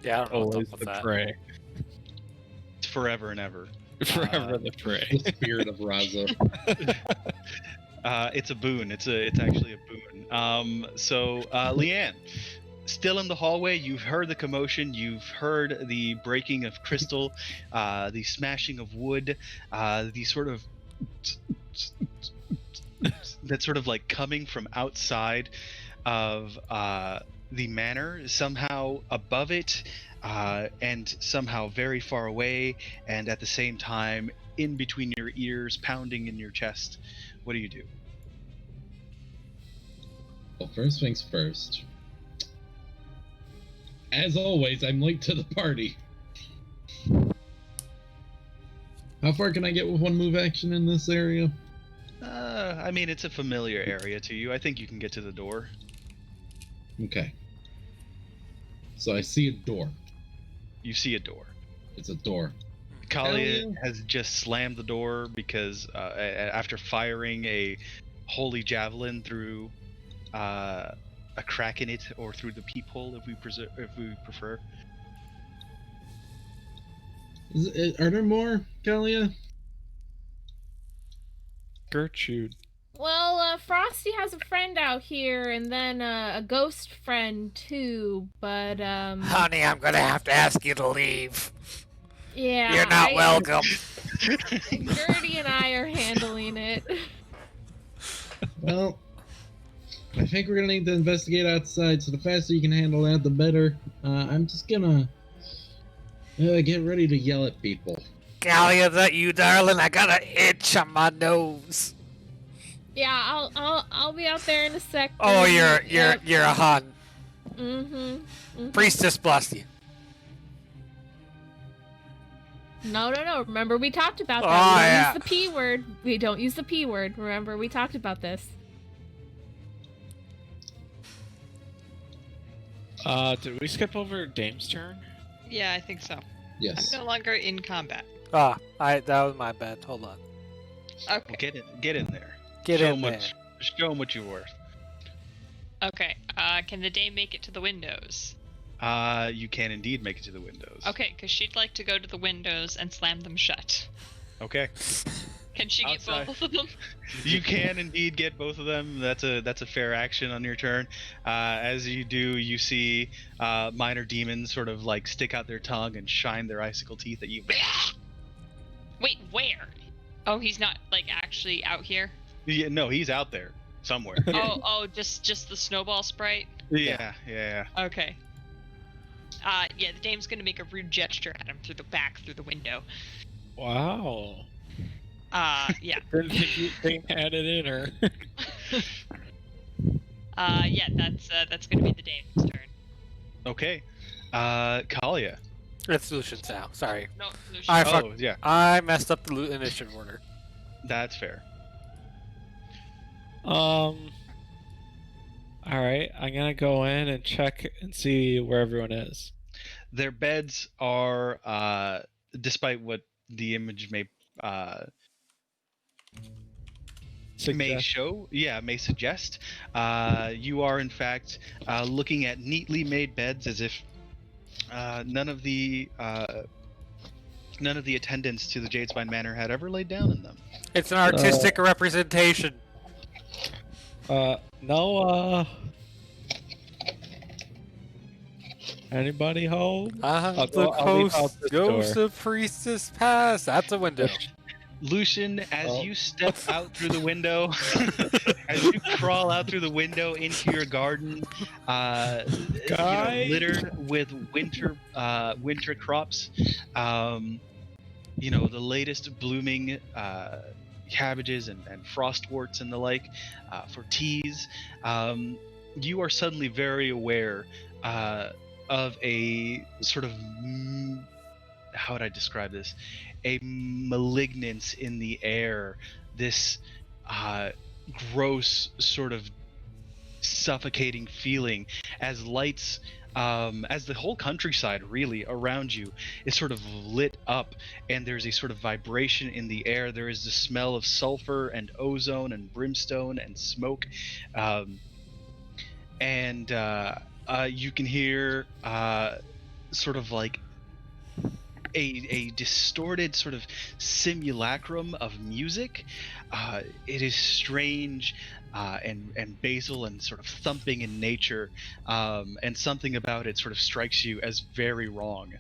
Yeah, I don't know Always what's up the with that. prey. It's forever and ever. Forever the prey. The spirit of Raza. It's a boon. It's actually a boon. So Leanne, still in the hallway, you've heard the commotion, you've heard the breaking of crystal, the smashing of wood, the sort of that's sort of like coming from outside of the manor, somehow above it, and somehow very far away, and at the same time in between your ears, pounding in your chest. What do you do? Well, first things first. As always, I'm late to the party. How far can I get with one move action in this area? I mean, it's a familiar area to you. I think you can get to the door. Okay. So I see a door. You see a door. It's a door. Kalia yeah. has just slammed the door because after firing a holy javelin through a crack in it, or through the peephole, if we prefer. Are there more, Kalia? Gertrude. Well, Frosty has a friend out here, and then a ghost friend too. But Honey, I'm gonna have to ask you to leave. yeah, You're not welcome. Gertie and I are handling it. Well, I think we're gonna need to investigate outside, so the faster you can handle that, the better. I'm just gonna get ready to yell at people. Callie, is that you, darling? I got an itch on my nose. Yeah, I'll be out there in a sec. Oh, Yep. you're a hun. Mm-hmm. Priestess bless you. No. Remember, we talked about that. Oh, We don't yeah. use the P word. We don't use the P word. Remember, we talked about this. Did we skip over Dame's turn? Yeah, I think so. Yes. I'm no longer in combat. Ah, that was my bad. Hold on. Okay. Get in there. Get Show in 'em there. Show them what you're worth. Okay. Can the dame make it to the windows? You can indeed make it to the windows. Okay, because she'd like to go to the windows and slam them shut. Okay. Can she get Outside. both of them? You can indeed get both of them. That's a fair action on your turn. As you do, you see minor demons sort of like stick out their tongue and shine their icicle teeth at you. Wait, where? Oh, he's not like actually out here. Yeah, no, he's out there somewhere. Oh, just the snowball sprite. Yeah. Okay. Yeah, the dame's gonna make a rude gesture at him through the window. Wow. Yeah. Didn't think Dame had it in her. Yeah, that's gonna be the dame's turn. Okay. Kalia. It's Lucian's now. Sorry. No, I Lucian. fuck- Yeah, I messed up the initiative order. that's fair. All right, I'm gonna go in and check and see where everyone is. Their beds are, despite what the image may suggest, you are in fact looking at neatly made beds, as if none of the attendants to the Jadespine Manor had ever laid down in them. It's an artistic representation. No, Anybody home? The I'll leave out this ghost door. of Priestess Pass. That's a window. Lucian, as Oh. you step out through the window, as you crawl out through the window into your garden, Guys. littered with winter crops, the latest blooming cabbages and frostworts and the like for teas. You are suddenly very aware of a sort of how would I describe this? A malignance in the air, this gross sort of suffocating feeling as lights, as the whole countryside really around you is sort of lit up, and there's a sort of vibration in the air. There is the smell of sulfur and ozone and brimstone and smoke, and you can hear sort of like a distorted sort of simulacrum of music. It is strange and basal and sort of thumping in nature, and something about it sort of strikes you as very wrong.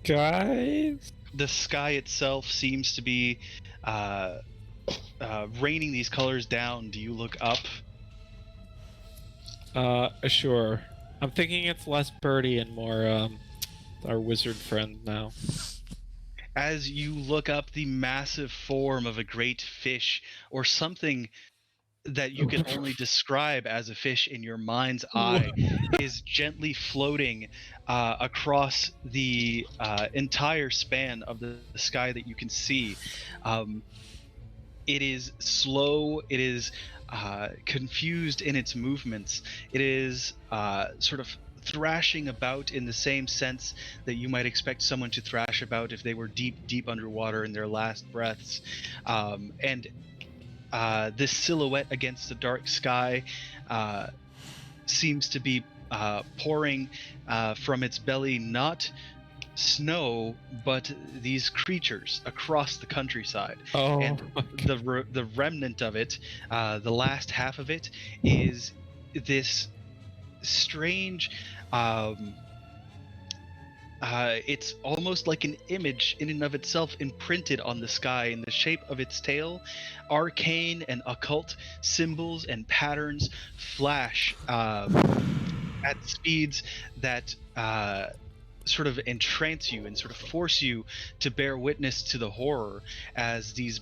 Guys? The sky itself seems to be raining these colors down. Do you look up? Sure. I'm thinking it's less birdie and more our wizard friend now. As you look up, the massive form of a great fish, or something that you can only describe as a fish in your mind's eye, is gently floating across the entire span of the sky that you can see. It is slow. It is confused in its movements. It is sort of thrashing about in the same sense that you might expect someone to thrash about if they were deep underwater in their last breaths. And this silhouette against the dark sky seems to be pouring from its belly not snow but these creatures across the countryside. Oh, And the remnant of it, the last half of it, is this strange it's almost like an image in and of itself imprinted on the sky in the shape of its tail. Arcane and occult symbols and patterns flash at speeds that sort of entrance you and sort of force you to bear witness to the horror as these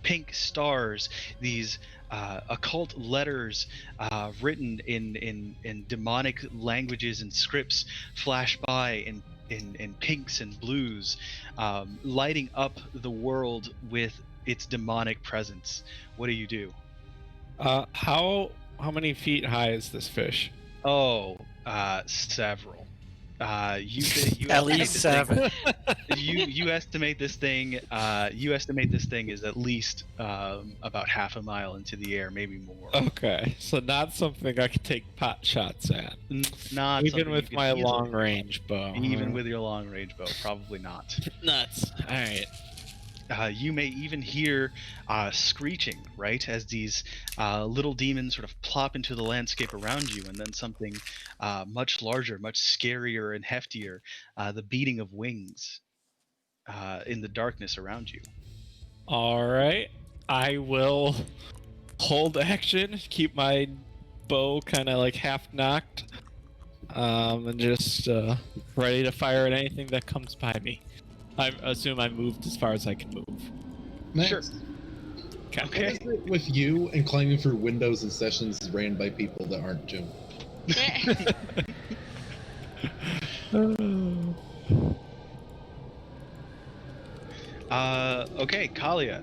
pink stars, these occult letters written in demonic languages and scripts flash by in pinks and blues, lighting up the world with its demonic presence. What do you do? How many feet high is this fish? Oh, several. You At least 7. you estimate this thing. You estimate this thing is at least about half a mile into the air, maybe more. Okay, so not something I could take pot shots at. Not Even something with you could my easily- long range bow. Even with your long range bow, probably not. Nuts. All right. You may even hear screeching, right, as these little demons sort of plop into the landscape around you, and then something much larger, much scarier and heftier, the beating of wings in the darkness around you. All right. I will hold action, keep my bow kind of like half knocked, and just ready to fire at anything that comes by me. I assume I moved as far as I can move. Max, Sure. What is it with you and climbing through windows and sessions ran by people that aren't Jim? Okay, Kalia.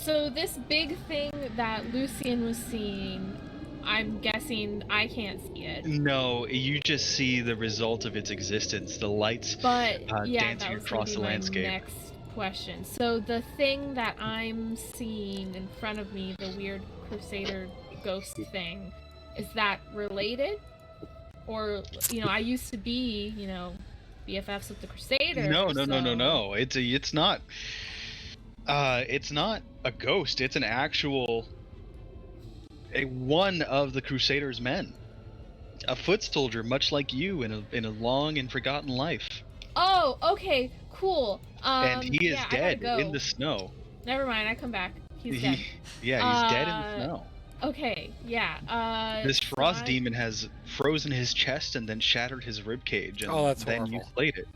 So this big thing that Lucian was seeing, I'm guessing I can't see it. No, you just see the result of its existence. The lights But yeah, dancing that was across gonna be the my landscape. next question. So the thing that I'm seeing in front of me, the weird Crusader ghost thing, is that related? Or I used to be, BFFs with the Crusader. No. so- It's not. It's not a ghost. It's an actual one of the Crusader's men. A foot soldier, much like you in a long and forgotten life. Oh, okay, cool. And he is yeah, I gotta dead go. in the snow. Never mind, I come back. He's dead. Yeah, he's dead in the snow. Okay, yeah. This frost demon has frozen his chest and then shattered his ribcage, and Oh, that's then horrible. you slayed it.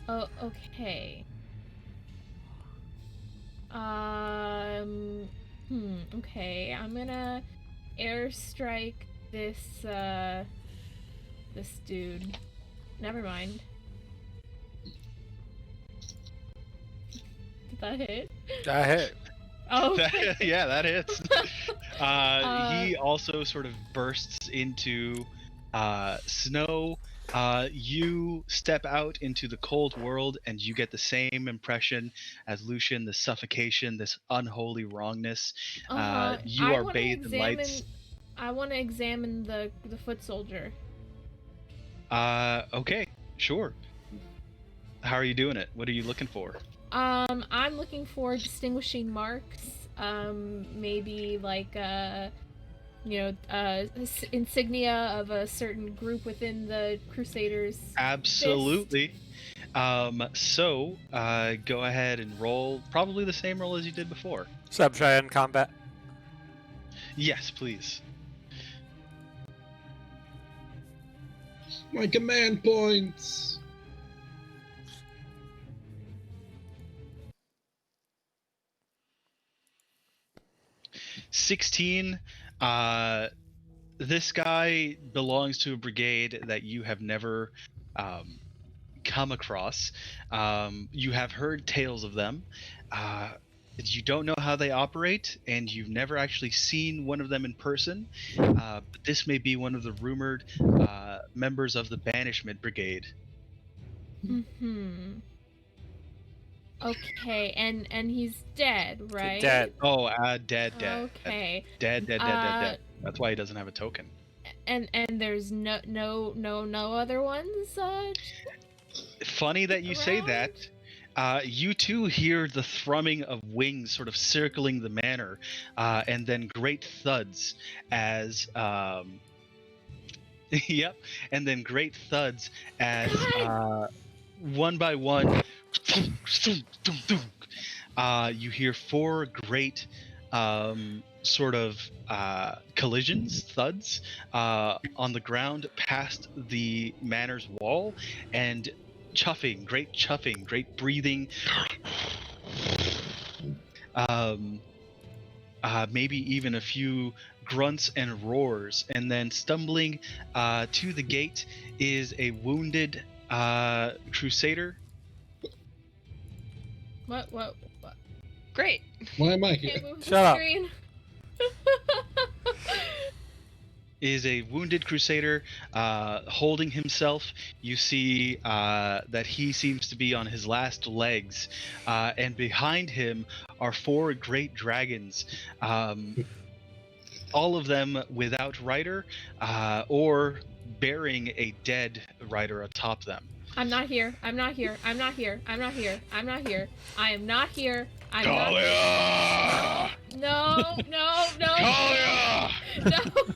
Oh, okay. Okay, I'm gonna airstrike this this dude. Never mind. Did that hit? That hit. Oh. Yeah, that hits. He also sort of bursts into snow. You step out into the cold world, and you get the same impression as Lucian: the suffocation, this unholy wrongness. You are bathed in lights. I want to examine the foot soldier. Okay, sure. How are you doing it? What are you looking for? I'm looking for distinguishing marks. Maybe like insignia of a certain group within the Crusaders. Absolutely. So go ahead and roll probably the same roll as you did before. Sub-Giant combat. Yes, please. My command points. 16. This guy belongs to a brigade that you have never come across. You have heard tales of them. You don't know how they operate, and you've never actually seen one of them in person. But this may be one of the rumored members of the Banishment Brigade. Mm-hmm. Okay, and he's dead, right? Dead. Oh, dead. Okay. Dead. That's why he doesn't have a token. And there's no other ones. Funny that you say that. You too hear the thrumming of wings sort of circling the manor, and then great thuds as yep, and then great thuds as one by one you hear 4 great sort of collisions, thuds on the ground past the manor's wall, and chuffing, great breathing. Maybe even a few grunts and roars, and then stumbling to the gate is a wounded Crusader. What? Great. Why am I here? Can't move the Shut up. screen. Is a wounded Crusader holding himself. You see that he seems to be on his last legs, and behind him are 4 great dragons, all of them without rider, or bearing a dead rider atop them. I'm not here. I am not here. Kalia! No. Kalia!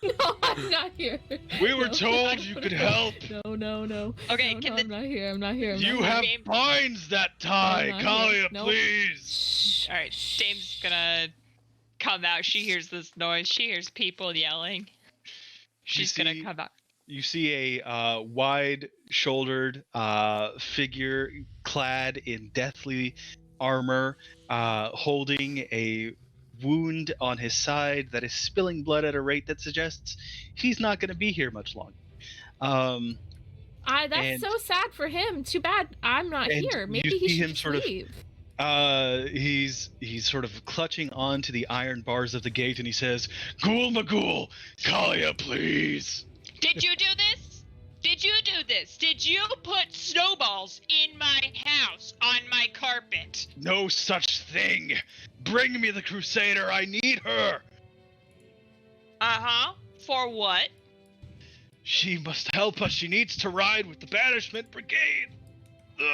No, I'm not here. We were told you could help. No. Okay, No, can I'm not here. I'm not here. You have binds that tie. I'm not here. Kalia, Nope. please. All right, Dame's gonna come out. She hears this noise. She hears people yelling. She's gonna come out. You see a wide-shouldered figure clad in deathly armor, holding a wound on his side that is spilling blood at a rate that suggests he's not going to be here much longer. That's so sad for him. Too bad I'm not and here. Maybe you he see should him just sort of- leave. He's sort of clutching onto the iron bars of the gate, and he says, "Ghoul Maghoul, Kalia, please." Did you do this? Did you do this? Did you put snowballs in my house on my carpet? No such thing. Bring me the Crusader. I need her. Uh-huh. For what? She must help us. She needs to ride with the Banishment Brigade.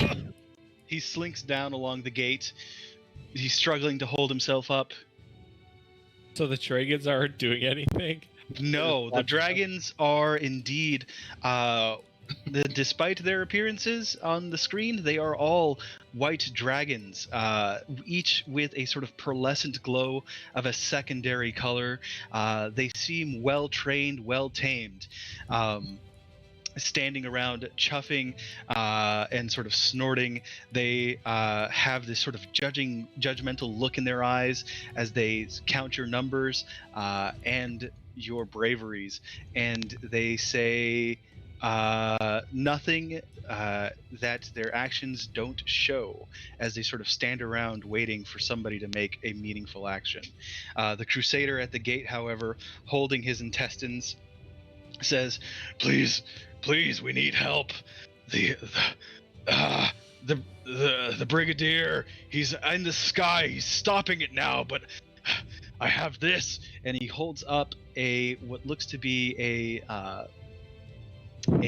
Ugh. He slinks down along the gate. He's struggling to hold himself up. So the dragons aren't doing anything? No, the dragons are indeed, despite their appearances on the screen, they are all white dragons, each with a sort of pearlescent glow of a secondary color. They seem well trained, well tamed. Standing around chuffing and sort of snorting. They have this sort of judgmental look in their eyes as they count your numbers and your braveries, and they say nothing that their actions don't show as they sort of stand around waiting for somebody to make a meaningful action. The Crusader at the gate, however, holding his intestines, says, please, we need help. The Brigadier, he's in the sky, he's stopping it now, but I have this. And he holds up what looks to be a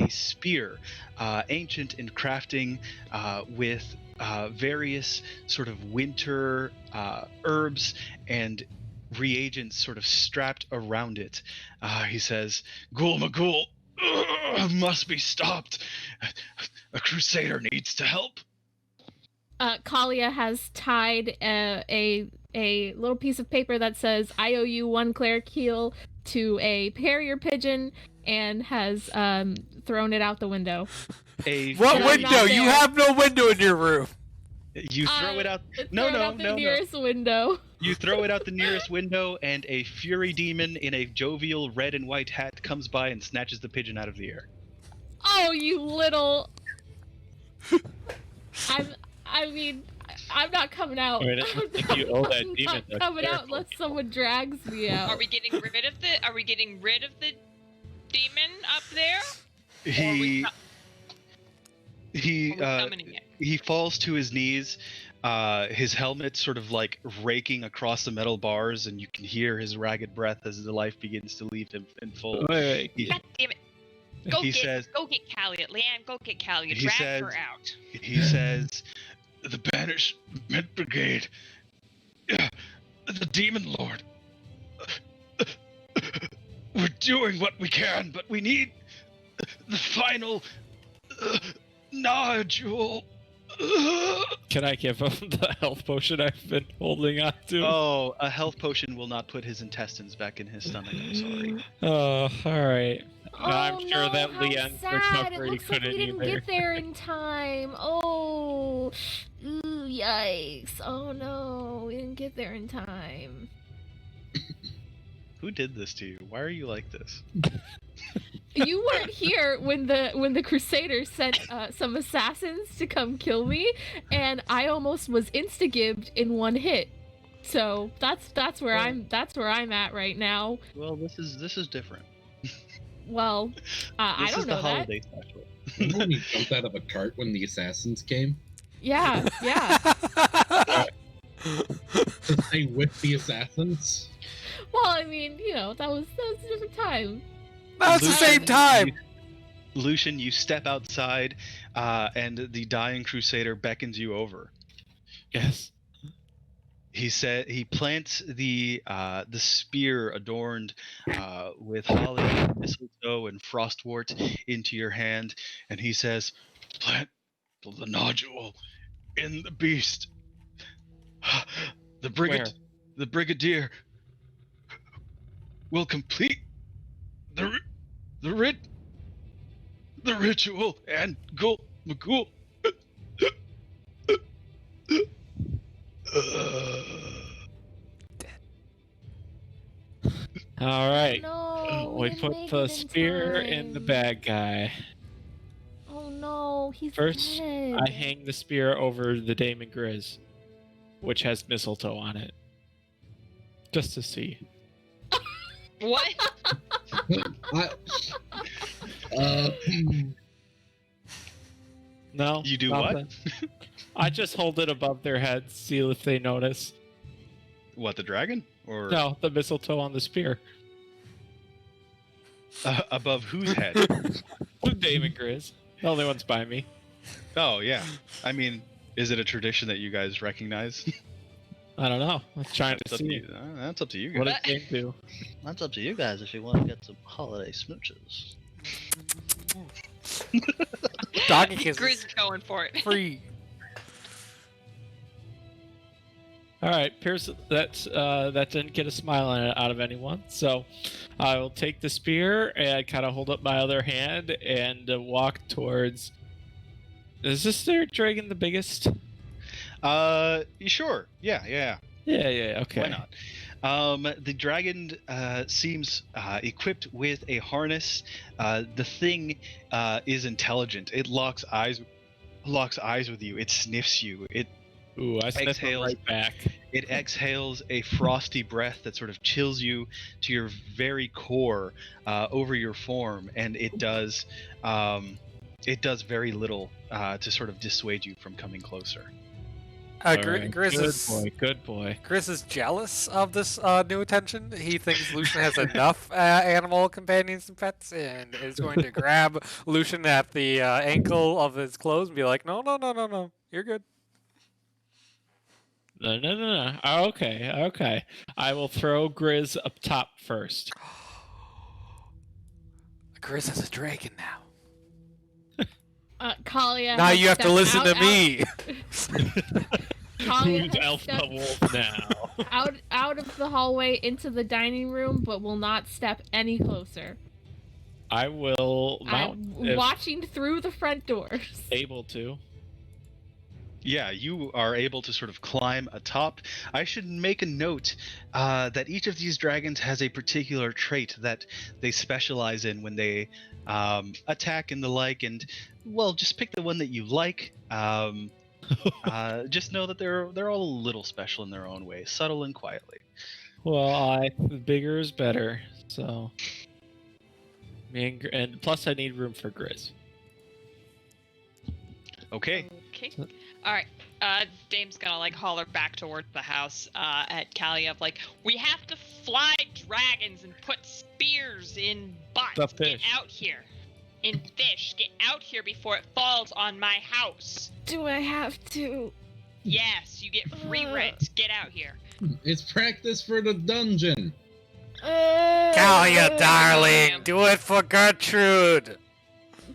spear, ancient in crafting, with various sort of winter herbs and reagents sort of strapped around it. He says, Ghoul Maghoul must be stopped. A Crusader needs to help. Kalia has tied a little piece of paper that says, I owe you 1 cleric heal to a carrier pigeon, and has thrown it out the window. What window? You have no window in your room. You throw it out. No. Nearest window. You throw it out the nearest window, and a fury demon in a jovial red and white hat comes by and snatches the pigeon out of the air. Oh, you little! I'm not coming out. Wait, I don't think you owe that demon. I'm not coming out unless someone drags me out. Are we getting rid of the demon up there? He falls to his knees, his helmet sort of like raking across the metal bars, and you can hear his ragged breath as the life begins to leave him in full. Wait. God damn it. Go get Callie, Leanne, go get Callie. Drag her out. He says, the Banishment Brigade, the Demon Lord, we're doing what we can, but we need the final nodule. Can I give him the health potion I've been holding on to? Oh, a health potion will not put his intestines back in his stomach. I'm sorry. Oh, alright. Oh, I'm sure no, that how Leanne's sad. recovery It looks like couldn't we didn't either. get there in time. Oh, ooh, yikes. Oh no, we didn't get there in time. Who did this to you? Why are you like this? You weren't here when the Crusaders sent some assassins to come kill me, and I almost was insta-gibbed in 1 hit. So that's where I'm at right now. Well, this is different. Well, I don't know the that. holiday special. Remember when you jumped out of a cart when the assassins came? Yeah. To stay with the assassins? Well, I mean, that was a different time. That's the same time. Lucian, you step outside, and the dying Crusader beckons you over. Yes. He plants the spear adorned with holly, mistletoe, and frostwort into your hand, and he says, "Plant the nodule in the beast. The Brigadier will complete the ritual, and Ghoul Maghoul." Alright. No, We didn't put make the it spear in time. the bad guy. Oh no, he's First, dead. I hang the spear over the Daemon Grizz, which has mistletoe on it. Just to see. What? No? You do what? nothing. I just hold it above their heads, see if they notice. What, the dragon? Or No, the mistletoe on the spear. above whose head? The Daemon Grizz. The only one's by me. Oh yeah. I mean, is it a tradition that you guys recognize? I don't know. I was trying to That's up to see you. That's up to you guys. what it came to. That's up to you guys if you want to get some holiday smooches. Doggy kisses. Grizz going for it. Free. All right, Pierce. That didn't get a smile out of anyone. So I will take the spear and kind of hold up my other hand and walk towards. Is this their dragon the biggest? Sure. Yeah. Yeah. Okay. Why not? The dragon seems equipped with a harness. The thing is intelligent. It locks eyes with you. It sniffs you. It Ooh, I sniffed him exhales. right back. It exhales a frosty breath that sort of chills you to your very core over your form, and it does very little to sort of dissuade you from coming closer. Alright, Grizz good boy. Grizz is jealous of this new attention. He thinks Lucian has enough animal companions and pets, and is going to grab Lucian at the ankle of his clothes and be like, "No, you're good." No. Okay. I will throw Grizz up top first. Grizz has a dragon now. Kalia. Now has you have to stepped listen to me. Kalia Who's has Alpha stepped Wolf now? out of the hallway into the dining room, but will not step any closer. I will mount I'm if watching through the front doors. able to. Yeah, you are able to sort of climb atop. I should make a note that each of these dragons has a particular trait that they specialize in when they attack and the like. And well, just pick the one that you like. Just know that they're all a little special in their own way, subtle and quietly. Well, bigger is better. So, and plus I need room for Grizz. Okay. Okay. All right. Dame's gonna like holler back towards the house at Callie of like, we have to fly dragons and put spears in butts. The Get fish. out here. In fish. Get out here before it falls on my house. Do I have to? Yes, you get free rent. Get out here. It's practice for the dungeon. Kalia, darling, do it for Gertrude.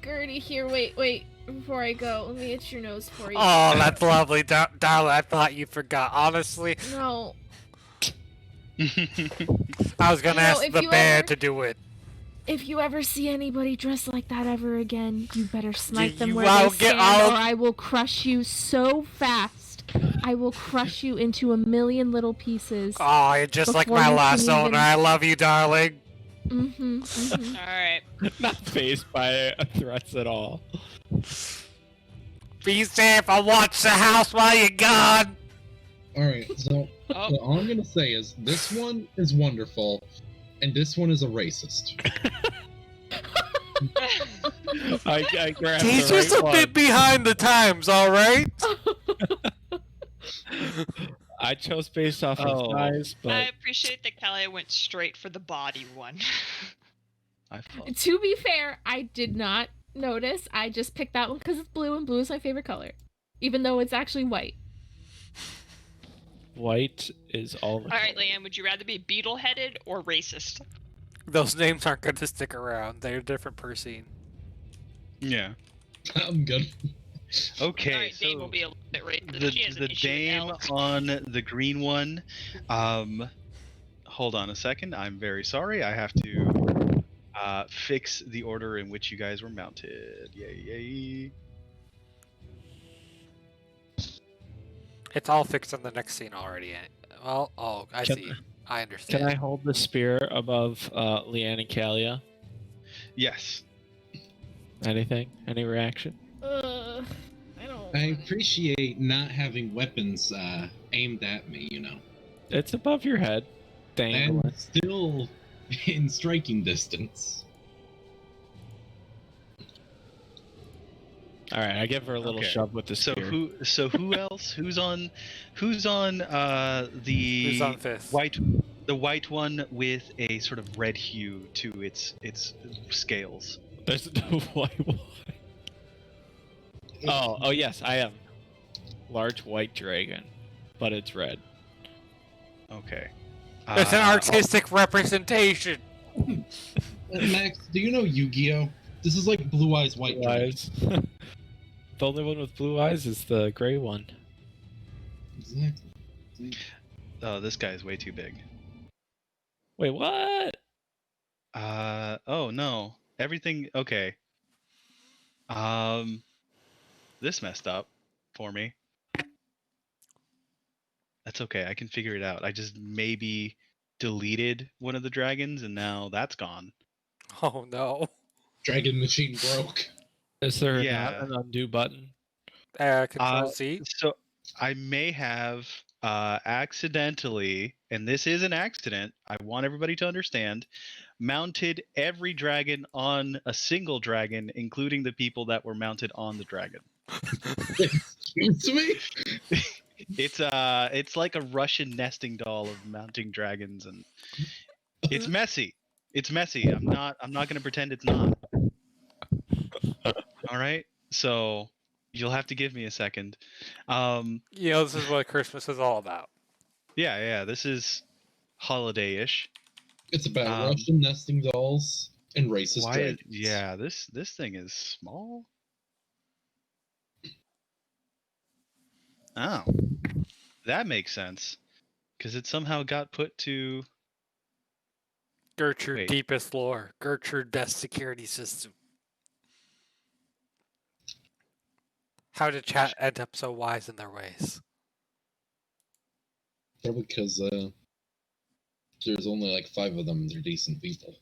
Gertie, here, wait. Before I go, let me itch your nose for you. Oh, that's lovely, darling. I thought you forgot. Honestly, No. I was gonna ask if the you bear ever- to do it. If you ever see anybody dressed like that ever again, you better smite them you- where I'll they get- stand, I'll- or I will crush you so fast. I will crush you into a million little pieces. Oh, you're just like Before my you last can even- owner. I love you, darling. Mm-hmm. All right. Not phased by threats at all. Be safe. I'll watch the house while you're gone. All right, so Oh. all I'm gonna say is this one is wonderful, and this one is a racist. I grabbed He's the just right a one. bit behind the times, all right? I chose based off Oh. of size, I but appreciate that Callie went straight for the body one. I thought. To be fair, I did not notice. I just picked that one because it's blue, and blue is my favorite color, even though it's actually white. white is all the All right, color. Leanne, would you rather be beetle-headed or racist? Those names aren't going to stick around. They're different per scene. Yeah. I'm good. Okay. All right, Dame so will be a little bit racist. She has the an issue with dame elves. on the green one. Hold on a second. I'm very sorry. I have to fix the order in which you guys were mounted. Yay. It's all fixed on the next scene already. Well, oh, I Can- see. I understand. Can I hold the spear above Leanne and Kalia? Yes. Anything? Any reaction? I don't. I appreciate not having weapons aimed at me, you know. It's above your head. Dang. And still in striking distance. All right, I give her a little Okay. shove with the So spear. who else? Who's on the Who's on fifth? the white one with a sort of red hue to its scales? There's no white one. Oh yes, I am. Large white dragon, but it's red. Okay. It's an artistic representation. Max, do you know Yu-Gi-Oh? This is like Blue Eyes White Blue Dragon. eyes. The only one with blue eyes is the gray one. Exactly. Oh, this guy is way too big. Wait, what? Oh no. Everything okay. This messed up for me. That's okay. I can figure it out. I just maybe deleted one of the dragons and now that's gone. Oh no. Dragon Machine broke. Is there Yeah. not an undo button? Control C. So I may have accidentally, and this is an accident, I want everybody to understand, mounted every dragon on a single dragon, including the people that were mounted on the dragon. Excuse me? It's like a Russian nesting doll of mounting dragons, and it's messy. It's messy. I'm not gonna pretend it's not. All right. So you'll have to give me a second. This is what Christmas is all about. Yeah. This is holiday-ish. It's about Russian nesting dolls and racist dragons. Yeah, this thing is small. Oh, that makes sense, because it somehow got put to. Gertrude Wait. deepest lore. Gertrude best security system. How did chat end up so wise in their ways? Probably because there's only like 5 of them and they're decent people.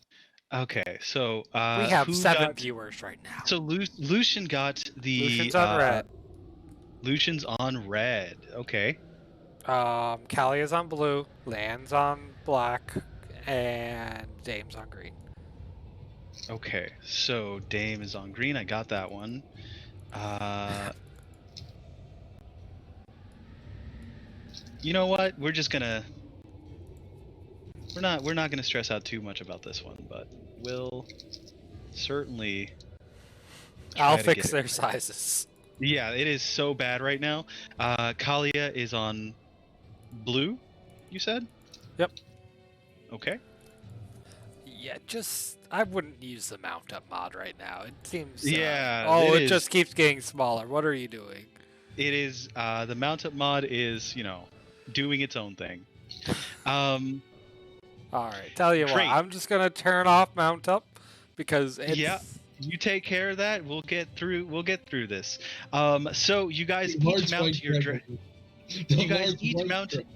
Okay, so We have who 7 got- viewers right now. So Lucian got the. Lucian's on red. Lucian's on red. Okay. Callia's on blue. Land's on black. And Dame's on green. Okay, so Dame is on green. I got that one. You know what? We're just gonna. We're not gonna stress out too much about this one, but we'll certainly. I'll try to fix get their it. sizes. Yeah, it is so bad right now. Kalia is on blue, you said? Yep. Okay. Yeah, I wouldn't use the mount up mod right now. It seems. Yeah, Oh, it it is. just keeps getting smaller. What are you doing? It is, the mount up mod is, doing its own thing. Alright, tell you what, Great. I'm just gonna turn off mount up because it's. Yeah. You take care of that. We'll get through this. So you guys Large each mount white your dragon. you guys Large each white mount dragon.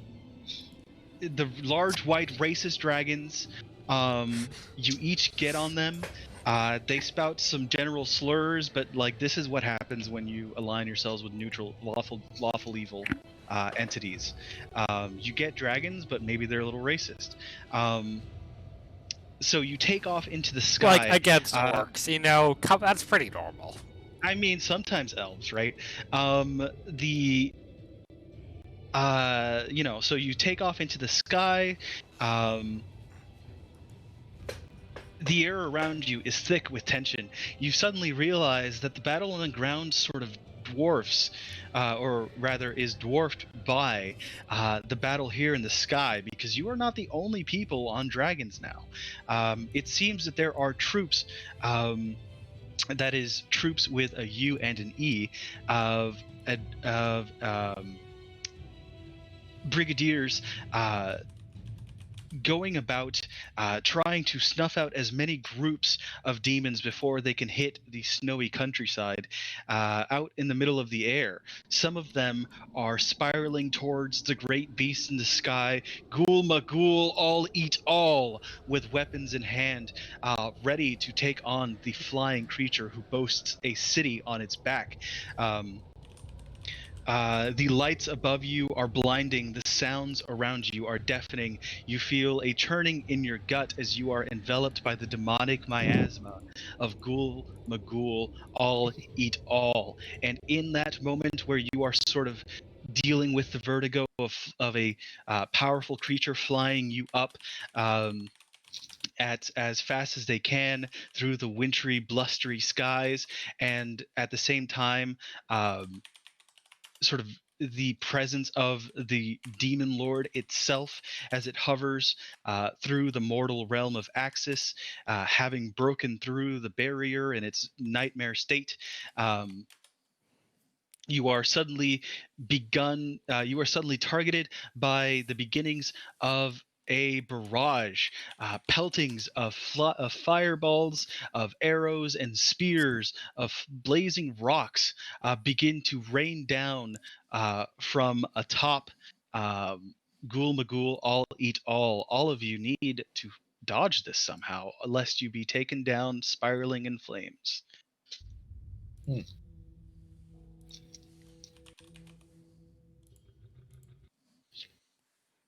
the large white racist dragons. You each get on them. They spout some general slurs, but like this is what happens when you align yourselves with neutral, lawful evil entities. You get dragons, but maybe they're a little racist. So you take off into the sky. Like against orcs, that's pretty normal. I mean, sometimes elves, right? So you take off into the sky. The air around you is thick with tension. You suddenly realize that the battle on the ground sort of dwarfs, or rather is dwarfed by the battle here in the sky, because you are not the only people on dragons now. It seems that there are troops, that is troops with a U and an E, of brigadiers going about trying to snuff out as many groups of demons before they can hit the snowy countryside out in the middle of the air. Some of them are spiraling towards the great beast in the sky, Ghoul Maghoul, all eat all, with weapons in hand, ready to take on the flying creature who boasts a city on its back. The lights above you are blinding. The sounds around you are deafening. You feel a churning in your gut as you are enveloped by the demonic miasma of Ghoul Maghoul, all eat all. And in that moment where you are sort of dealing with the vertigo of a powerful creature flying you up at as fast as they can through the wintry, blustery skies, and at the same time sort of the presence of the demon lord itself as it hovers through the mortal realm of Axis, having broken through the barrier in its nightmare state. Um, you are suddenly you are suddenly targeted by the beginnings of a barrage, peltings of fireballs, of arrows and spears, of blazing rocks begin to rain down from atop Ghoul Magul. All eat all. All of you need to dodge this somehow, lest you be taken down, spiraling in flames.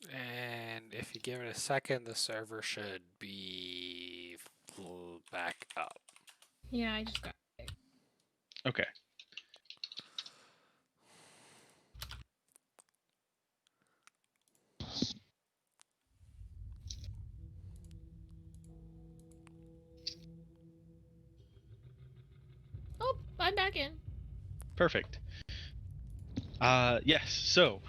And if you give it a second, the server should be back up. Yeah, I just got it. Okay. Oh, I'm back in. Perfect. Yes. So,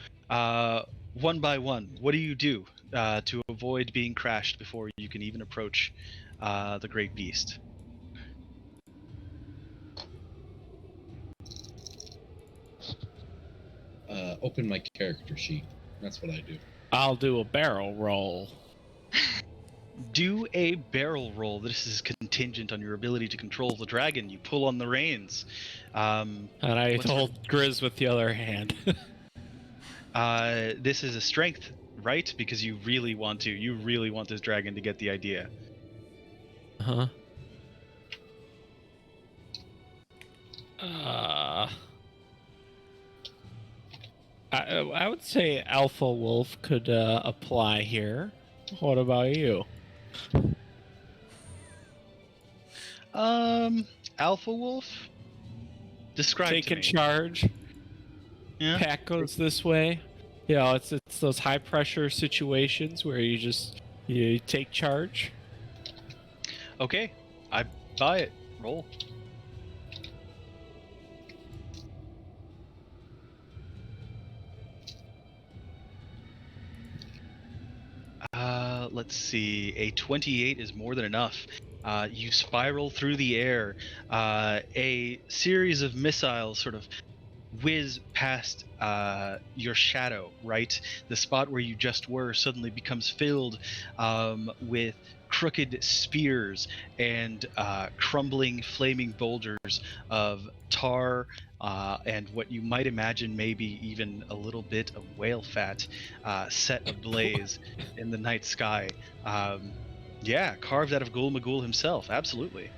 one by one, what do you do to avoid being crashed before you can even approach the great beast? Open my character sheet. That's what I do. I'll do a barrel roll. Do a barrel roll. This is contingent on your ability to control the dragon. You pull on the reins. And I What's hold Grizz with the other hand. This is a strength, right? Because you really want to. You really want this dragon to get the idea. Huh? I would say Alpha Wolf could apply here. What about you? Alpha Wolf. Describe to Taking me. charge. Yeah. Pack goes this way. You know, it's those high pressure situations where you take charge. Okay, I buy it. Roll. Let's see. A 28 is more than enough. You spiral through the air. A series of missiles sort of whiz past your shadow, right? The spot where you just were suddenly becomes filled with crooked spears and crumbling flaming boulders of tar and what you might imagine maybe even a little bit of whale fat set ablaze in the night sky. Yeah, carved out of Ghoul Magul himself, absolutely.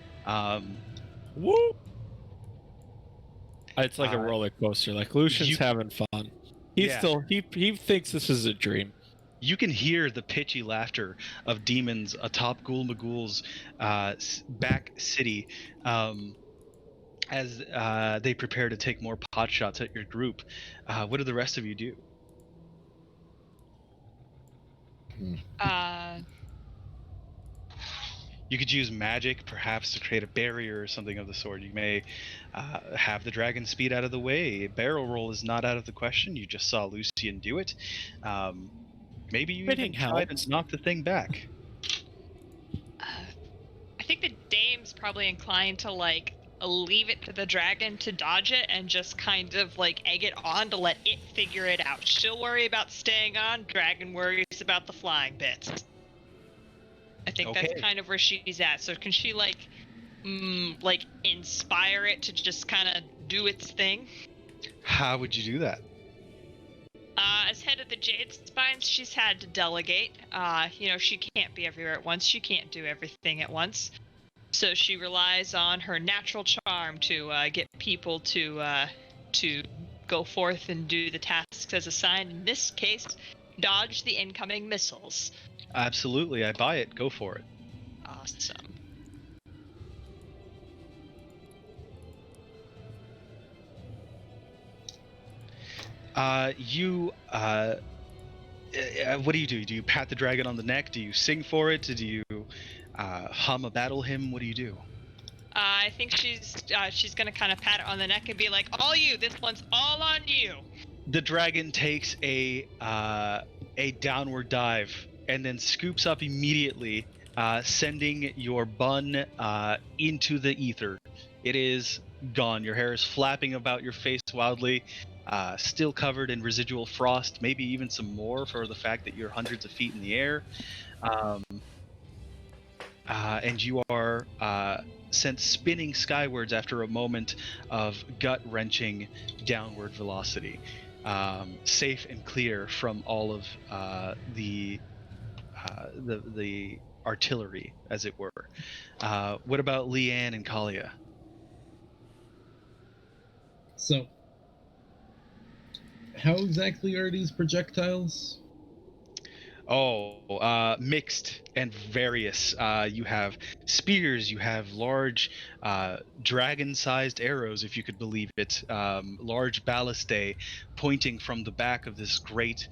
Woo! It's like a roller coaster. Like Lucian's having fun. He thinks this is a dream. You can hear the pitchy laughter of demons atop Ghoul Magul's back city as they prepare to take more pot shots at your group. What do the rest of you do? You could use magic, perhaps, to create a barrier or something of the sort. You may have the dragon speed out of the way. A barrel roll is not out of the question. You just saw Lucian do it. Maybe you even try to knock the thing back. I think the dame's probably inclined to leave it to the dragon to dodge it and just kind of egg it on to let it figure it out. She'll worry about staying on. Dragon worries about the flying bits. I think that's kind of where she's at. So can she inspire it to just kind of do its thing? How would you do that? As head of the Jade Spines, she's had to delegate. She can't be everywhere at once. She can't do everything at once. So she relies on her natural charm to get people to go forth and do the tasks as assigned. In this case, dodge the incoming missiles. Absolutely, I buy it. Go for it. Awesome. What do you do? Do you pat the dragon on the neck? Do you sing for it? Do you hum a battle hymn? What do you do? I think she's gonna kind of pat it on the neck and be like, "All you, this one's all on you." The dragon takes a downward dive and then scoops up immediately, sending your bun into the ether. It is gone. Your hair is flapping about your face wildly, still covered in residual frost, maybe even some more for the fact that you're hundreds of feet in the air. And you are sent spinning skywards after a moment of gut-wrenching downward velocity, safe and clear from all of the artillery, as it were. What about Leanne and Kalia? So, how exactly are these projectiles? Oh, mixed and various. You have spears, you have large dragon-sized arrows, if you could believe it, large ballistae pointing from the back of this great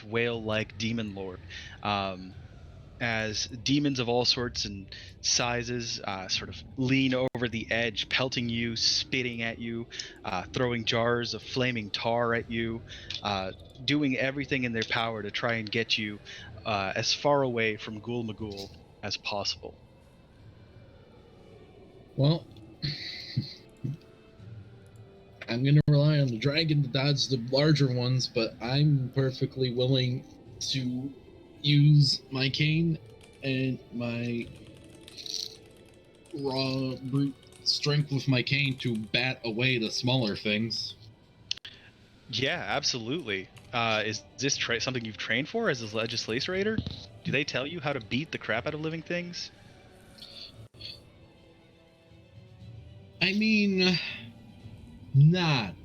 whale-like demon lord. As demons of all sorts and sizes sort of lean over the edge, pelting you, spitting at you, throwing jars of flaming tar at you, doing everything in their power to try and get you as far away from Ghoul Maghoul as possible. Well, I'm going to rely on the dragon to dodge the larger ones, but I'm perfectly willing to use my cane and my raw brute strength with my cane to bat away the smaller things. Yeah, absolutely. Is this something you've trained for as a legislator? Do they tell you how to beat the crap out of living things? I mean, not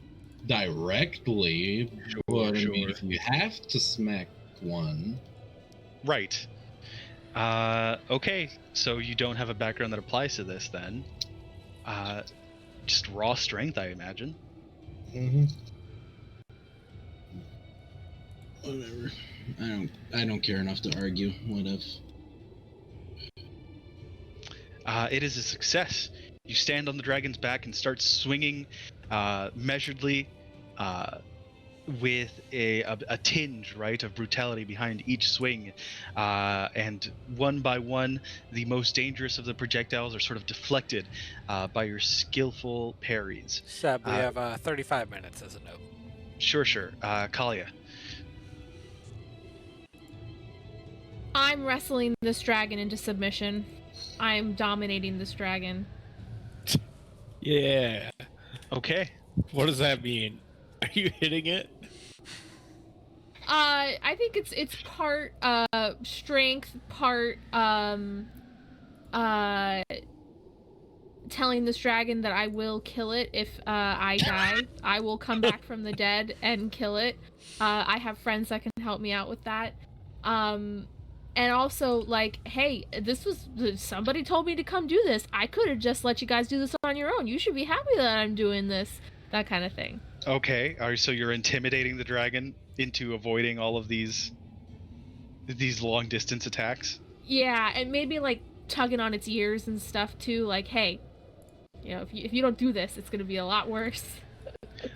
directly, but I mean, if you have to smack one. Right. Okay, so you don't have a background that applies to this then. Just raw strength, I imagine. Mm-hmm. Whatever. I don't care enough to argue. What if? It is a success. You stand on the dragon's back and start swinging measuredly, with a tinge, right, of brutality behind each swing, and one by one, the most dangerous of the projectiles are sort of deflected by your skillful parries. Seb, we have 35 minutes as a note. Sure. Kalia. I'm wrestling this dragon into submission. I'm dominating this dragon. Yeah. Okay. What does that mean? Are you hitting it? I think it's part strength, part telling this dragon that I will kill it if I die. I will come back from the dead and kill it. I have friends that can help me out with that. And also, like, hey, somebody told me to come do this. I could have just let you guys do this on your own. You should be happy that I'm doing this. That kind of thing. Okay. So you're intimidating the dragon into avoiding all of these long distance attacks? Yeah, and maybe like tugging on its ears and stuff too. Like, hey, you know, if you don't do this, it's gonna be a lot worse.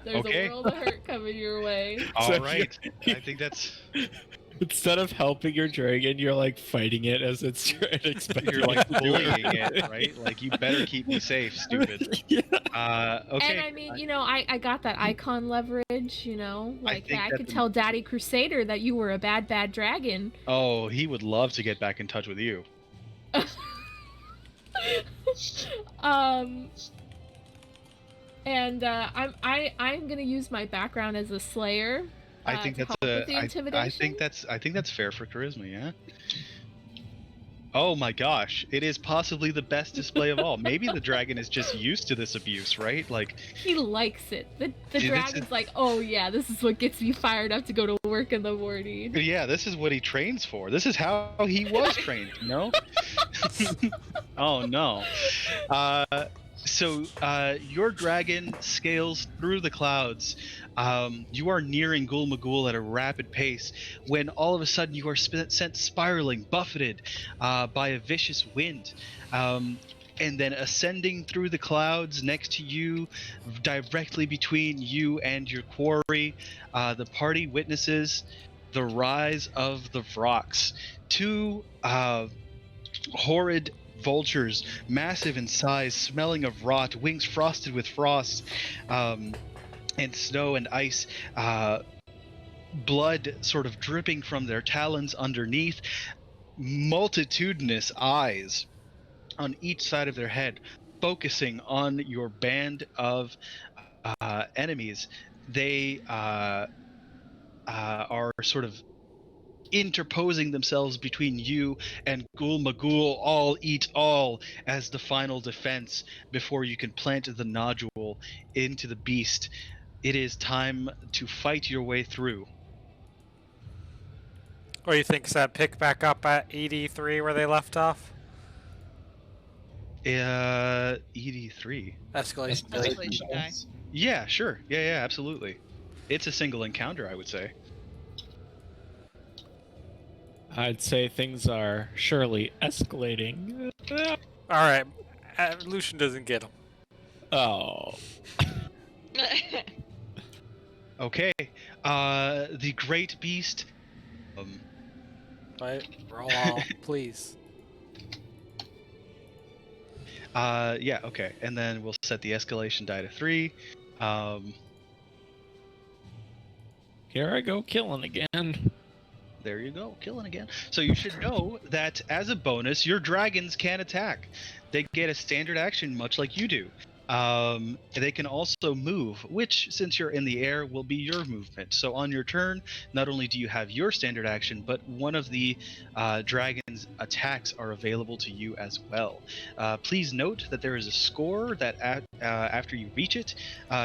There's a world of hurt coming your way. All right. I think that's. Instead of helping your dragon, you're like fighting it as it's trying to expect. You're like bullying it, right? Like, you better keep me safe, stupid. Yeah. Okay. And I mean, you know, I got that icon leverage, you know? Like, I could tell Daddy Crusader that you were a bad dragon. Oh, he would love to get back in touch with you. And I'm gonna use my background as a slayer. I think that's I think that's fair for charisma, yeah. Oh my gosh, it is possibly the best display of all. Maybe the dragon is just used to this abuse, right? Like, he likes it. The dragon's like, oh yeah, this is what gets me fired up to go to work in the morning. Yeah, this is what he trains for. This is how he was trained, you know? Oh no. So your dragon scales through the clouds. You are nearing Ghoul Maghoul at a rapid pace when all of a sudden you are sent spiraling, buffeted by a vicious wind. and then ascending through the clouds next to you, directly between you and your quarry, the party witnesses the rise of the Vrox. Two horrid vultures, massive in size, smelling of rot, wings frosted with frost, and snow and ice, blood sort of dripping from their talons underneath, multitudinous eyes on each side of their head, focusing on your band of enemies. They are sort of interposing themselves between you and Ghoul Magul, all eat all, as the final defense before you can plant the nodule into the beast. It is time to fight your way through. What do you think? That pick back up at ED3 where they left off? ED3. Escalation. Escalation die. Yeah, sure. Yeah, absolutely. It's a single encounter, I would say. I'd say things are surely escalating. Alright, Lucian doesn't get him. Oh. Okay. The great beast. Right? Roll all, please. Yeah, okay. And then we'll set the escalation die to 3. Here I go killing again. There you go, killing again. So you should know that as a bonus, your dragons can attack. They get a standard action, much like you do. They can also move, which, since you're in the air, will be your movement. So on your turn, not only do you have your standard action, but one of the dragon's attacks are available to you as well. Please note that there is a score that after you reach it,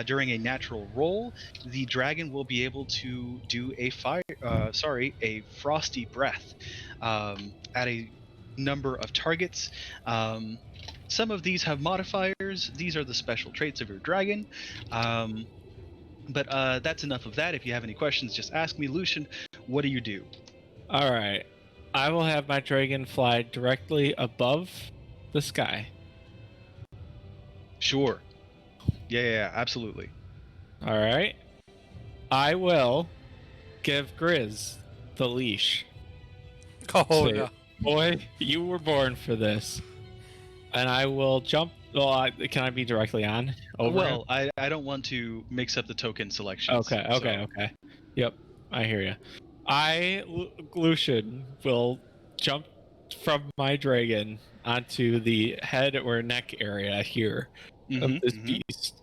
during a natural roll, the dragon will be able to do a frosty breath at a number of targets. Some of these have modifiers. These are the special traits of your dragon. But that's enough of that. If you have any questions, just ask me. Lucian, what do you do? All right. I will have my dragon fly directly above the sky. Sure. Yeah, absolutely. All right. I will give Grizz the leash. Oh, Say, no. Boy, you were born for this. And I will jump. Well, can I be directly on? Over him? Well, I don't want to mix up the token selections. Okay. Yep, I hear you. Lucian, will jump from my dragon onto the head or neck area here of this beast.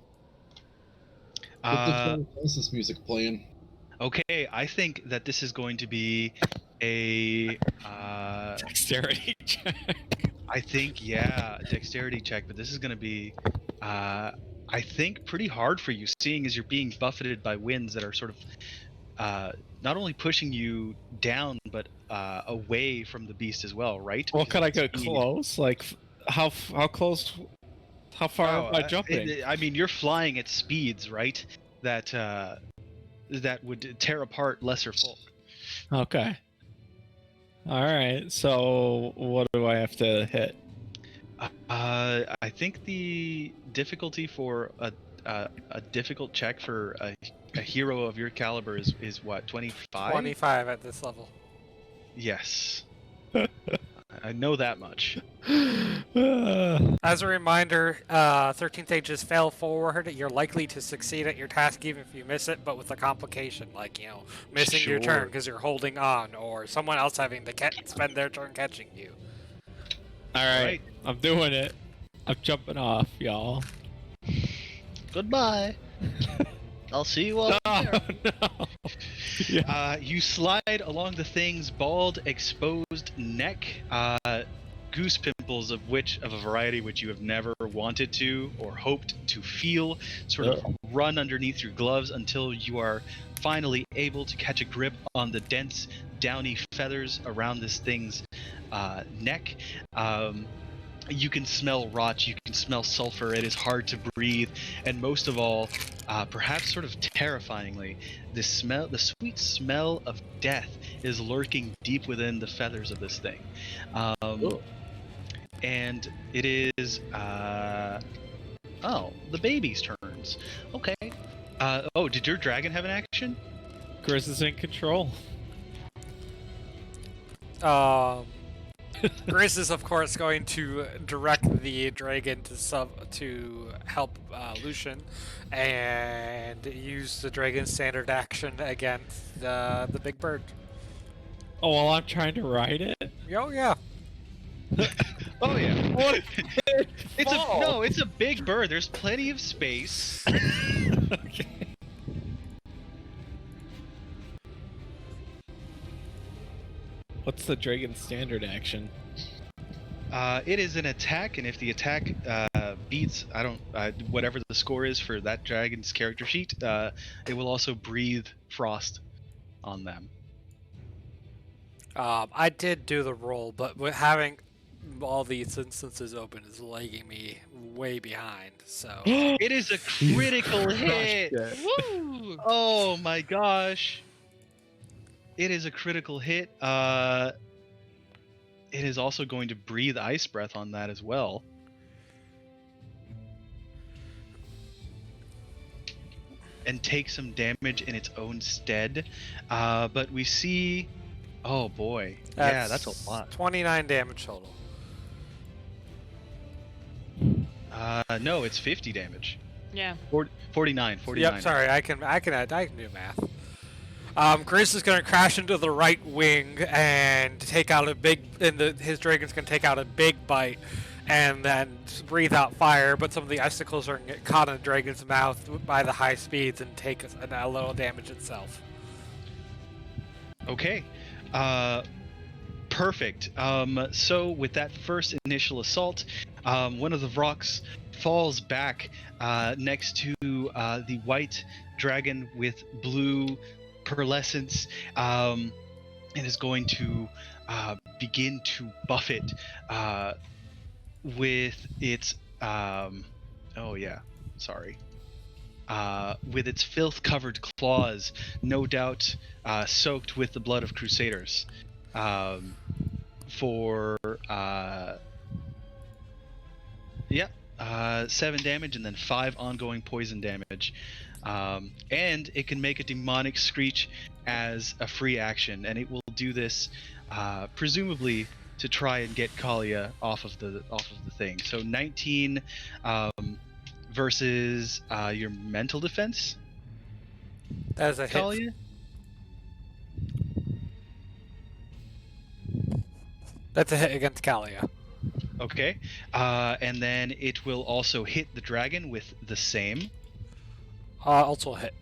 What the hell is this music playing? Okay, I think that this is going to be a Dexterity check. I think, dexterity check, but this is going to be, I think, pretty hard for you, seeing as you're being buffeted by winds that are sort of not only pushing you down, but away from the beast as well, right? Well, could I get close? Like, how close? How far am I jumping? I mean, you're flying at speeds, right? That would tear apart lesser folk. Okay. All right. So, what do I have to hit? I think the difficulty for a difficult check for a hero of your caliber is what, 25? 25 at this level. Yes. I know that much. As a reminder, 13th ages fail forward. You're likely to succeed at your task even if you miss it, but with a complication, like, missing your turn because you're holding on, or someone else having to spend their turn catching you. All right. I'm doing it. I'm jumping off, y'all. Goodbye. I'll see you all there. No. Yeah. You slide along the thing's bald, exposed neck. Goose pimples of a variety which you have never wanted to or hoped to feel sort of run underneath your gloves until you are finally able to catch a grip on the dense, downy feathers around this thing's neck. You can smell rot, you can smell sulfur, it is hard to breathe, and most of all, perhaps sort of terrifyingly, the sweet smell of death is lurking deep within the feathers of this thing. and it is the baby's turns. Okay. Did your dragon have an action? Chris is in control. Grizz is of course going to direct the dragon to help Lucian, and use the dragon's standard action against the big bird. Oh, while I'm trying to ride it? Oh yeah. Oh yeah. What? It's a big bird. There's plenty of space. Okay. What's the dragon's standard action? It is an attack, and if the attack beats, whatever the score is for that dragon's character sheet, it will also breathe frost on them. I did do the roll, but with having all these instances open is lagging me way behind. So It is a critical hit. Woo! Oh my gosh. It is a critical hit. It is also going to breathe ice breath on that as well. And take some damage in its own stead. But we see... Oh boy. Yeah, that's a lot. 29 damage total. No, it's 50 damage. Yeah. 49. Yep, sorry, I can do math. Grace is going to crash into the right wing and take out his dragon's going to take out a big bite and then breathe out fire, but some of the icicles are going to get caught in the dragon's mouth by the high speeds and take a little damage itself. Okay. Perfect. So with that first initial assault, one of the rocks falls back next to the white dragon with blue pearlescence, and is going to begin to buff it with its with its filth-covered claws, no doubt soaked with the blood of Crusaders, for 7 damage and then 5 ongoing poison damage. And it can make a demonic screech as a free action, and it will do this presumably to try and get Kalia off of the thing. So 19 versus your mental defense. That is a hit. Kalia? That's a hit against Kalia. Okay. And then it will also hit the dragon with the same. Also a hit.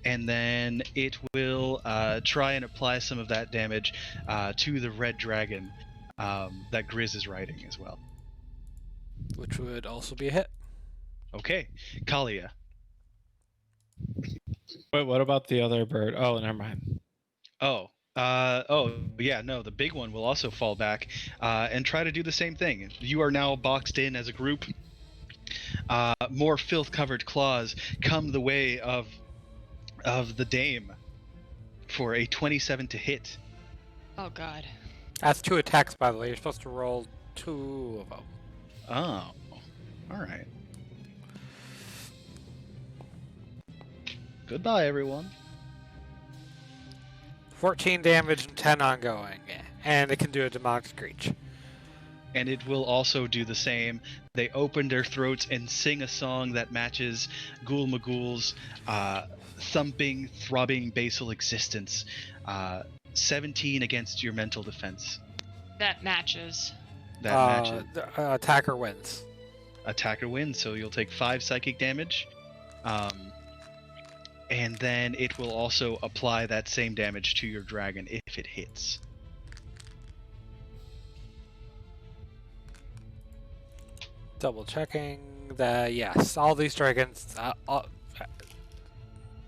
And then it will try and apply some of that damage to the red dragon that Grizz is riding as well. Which would also be a hit. Okay. Kalia. Wait, what about the other bird? Oh, never mind. The big one will also fall back and try to do the same thing. You are now boxed in as a group. More filth-covered claws come the way of the dame for a 27 to hit. Oh god. That's 2 attacks, by the way. You're supposed to roll 2 of them. Oh, all right. Goodbye, everyone. 14 damage and 10 ongoing, and it can do a demonic screech. And it will also do the same. They open their throats and sing a song that matches Ghoul Magul's thumping, throbbing basal existence. 17 against your mental defense. That matches. That matches. The attacker wins. Attacker wins, so you'll take 5 psychic damage. And then it will also apply that same damage to your dragon if it hits. Double checking. Yes, all these dragons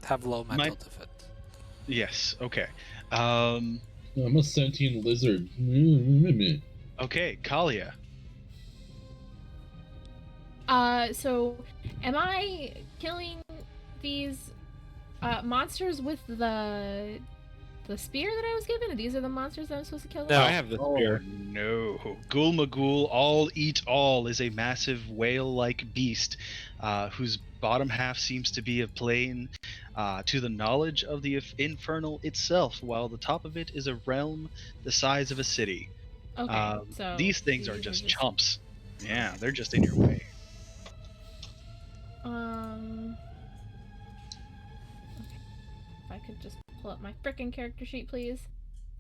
have low mental defense. Yes, okay. I'm a sentient lizard. Okay, Kalia. So am I killing these monsters with the the spear that I was given? These are the monsters that I'm supposed to kill? No. I have the spear. No. Ghoul Maghoul All Eat All is a massive whale-like beast whose bottom half seems to be a plane to the knowledge of the infernal itself, while the top of it is a realm the size of a city. Okay, so These things are just chumps. Yeah, they're just in your way. Okay. If I could just pull up my frickin' character sheet, please.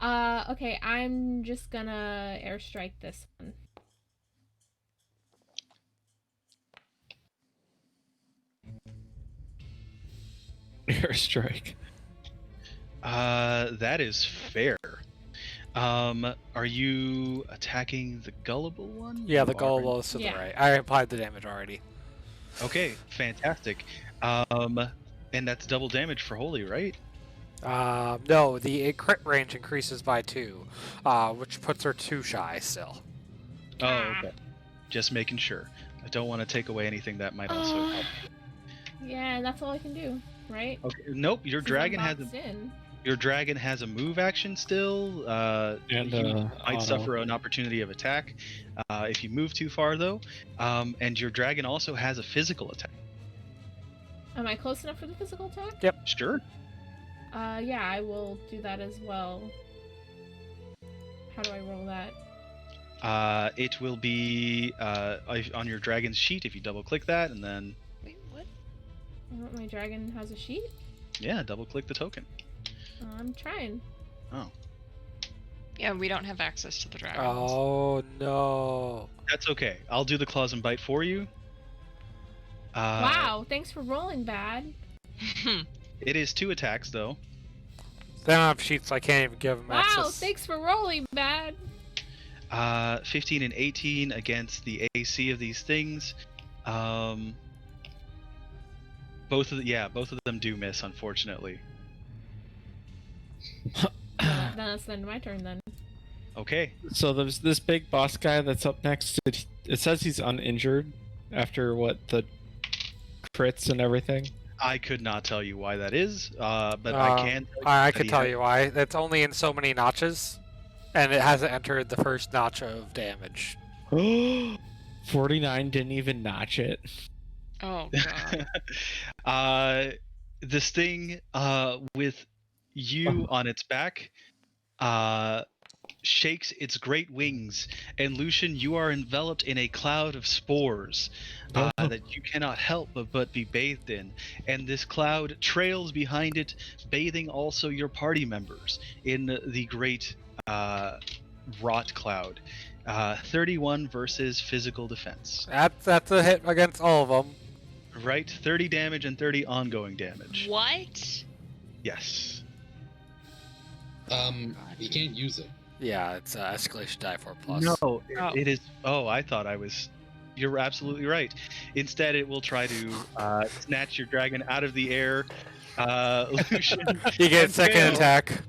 Okay, I'm just gonna airstrike this one. Airstrike. That is fair. Are you attacking the gullible one? Yeah, You the are, gullible is to the right. I applied the damage already. Okay, fantastic. And that's double damage for Holy, right? No, the crit range increases by 2, which puts her 2 shy still. Oh, okay. Just making sure. I don't want to take away anything that might also help. Yeah, that's all I can do, right? Okay. Nope, your Since dragon I'm has boxed in. your dragon has a move action still. And you might auto. suffer an opportunity of attack if you move too far, though. And your dragon also has a physical attack. Am I close enough for the physical attack? Sure. Yeah, I will do that as well. How do I roll that? It will be on your dragon's sheet if you double click that, and then Wait, what? My dragon has a sheet? yeah, double click the token. I'm trying. Oh, Yeah, we don't have access to the dragons. Oh no. that's okay. I'll do the claws and bite for you. Wow, thanks for rolling bad. It is 2 attacks though. They don't have sheets, so I can't even give them Wow, access. thanks for rolling bad. 15 and 18 against the AC of these things. Both of them do miss, unfortunately. Then that's the end of my turn then. Okay. So there's this big boss guy that's up next. It says he's uninjured after what the crits and everything. I could not tell you why that is, but I can. I could tell you why. It's only in so many notches, and it hasn't entered the first notch of damage. 49 didn't even notch it. Oh god. This thing with you on its back shakes its great wings, and Lucian, you are enveloped in a cloud of spores that you cannot help but be bathed in, and this cloud trails behind it, bathing also your party members in the great rot cloud. 31 versus physical defense. That's a hit against all of them. Right, 30 damage and 30 ongoing damage. What? Yes. You can't use it. Yeah, it's escalation die 4 plus. No, it is. Oh, I thought I was. You're absolutely right. Instead, it will try to snatch your dragon out of the air. Lucian, You get and second fail. attack.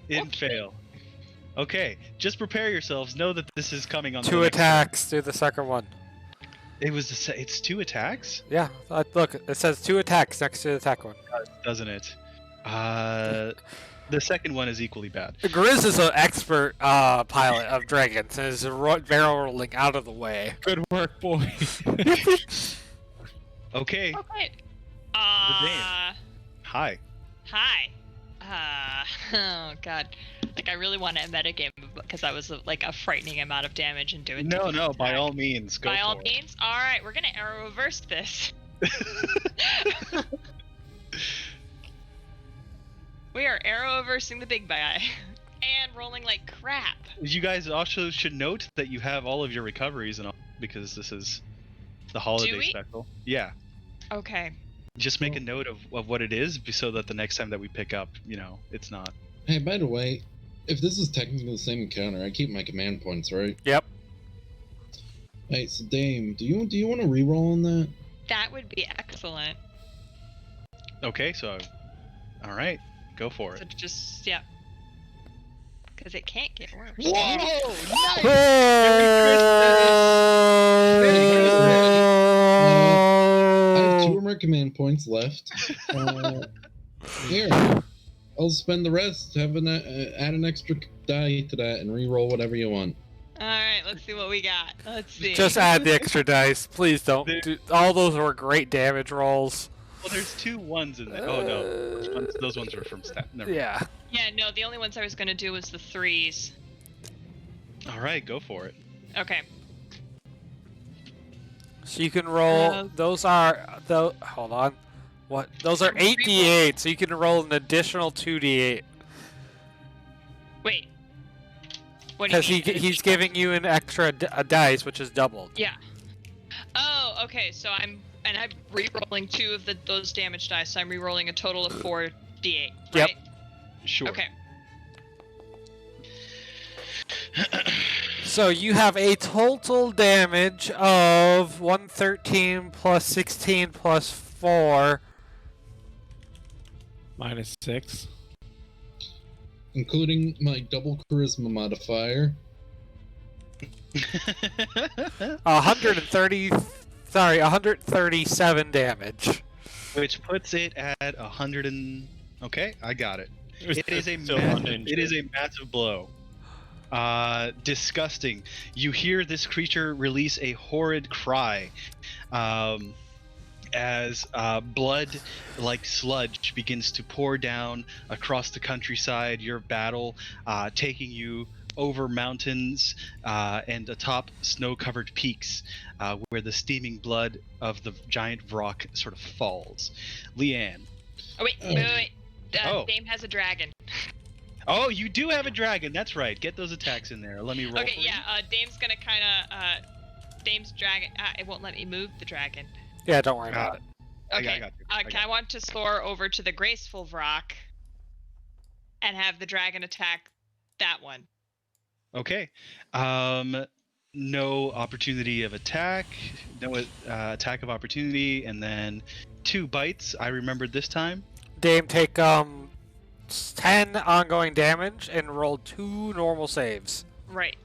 And fail. Okay, just prepare yourselves. Know that this is coming on. 2 the next attacks. Do the second one. turn. It's 2 attacks, Yeah, look, it says 2 attacks next to the attack one. doesn't it? The second one is equally bad. Grizz is an expert pilot of dragons and is barrel rolling out of the way. Good work, boy. Okay. Okay. Hi. Hi. Oh god. Like I really want to metagame because that was like a frightening amount of damage and doing. No, by all means, go By for all it. means. All right, we're gonna arrow reverse this. We are arrow reversing the big guy and rolling like crap. You guys also should note that you have all of your recoveries and all because this is the holiday we? special. Yeah. Okay. Just make a note of what it is so that the next time that we pick up, it's not. Hey, by the way, if this is technically the same encounter, I keep my command points, right? Yep. Hey, so Dame, do you want to reroll on that? That would be excellent. Okay, so all right, go for So it. just yeah. Because it can't get worse. I have 2 more command points left. Here. I'll spend the rest. Add an extra die to that and re-roll whatever you want. All right, let's see what we got. Let's see. Just add the extra dice. Please don't. All those were great damage rolls. Well, there's 2 1s in there. Oh no, those ones were from stat. Never mind. Yeah. Yeah, no, the only ones I was gonna do was the 3s. All right, go for it. Okay. So you can roll. Those are the. Hold on. What? Those are 8d8. So you can roll an additional 2d8. Wait. What do you Because mean? he's giving you an extra a dice, which is doubled. Yeah. Oh, okay. So I'm re-rolling 2 of those damage dice. So I'm re-rolling a total of 4d8. Right? Yep. Sure. Okay. So you have a total damage of 113 plus 16 plus 4. Minus 6. Including my double charisma modifier. 137 damage. Which puts it at 100 and... Okay, I got it. It is a massive blow. Disgusting. You hear this creature release a horrid cry as blood like sludge begins to pour down across the countryside. Your battle taking you over mountains and atop snow-covered peaks where the steaming blood of the giant Vrock sort of falls. Leanne. Oh, wait. Dame has a dragon. Oh, you do have a dragon. That's right. Get those attacks in there. Let me roll. Okay, for yeah. Dame's gonna kind of Dame's dragon. It won't let me move the dragon. Yeah, don't worry about it. Okay. I got you. I want to soar over to the graceful Vrock and have the dragon attack that one. Okay. No opportunity of attack. No attack of opportunity, and then 2 bites. I remembered this time. Dame, take 10 ongoing damage and roll 2 normal saves. Right.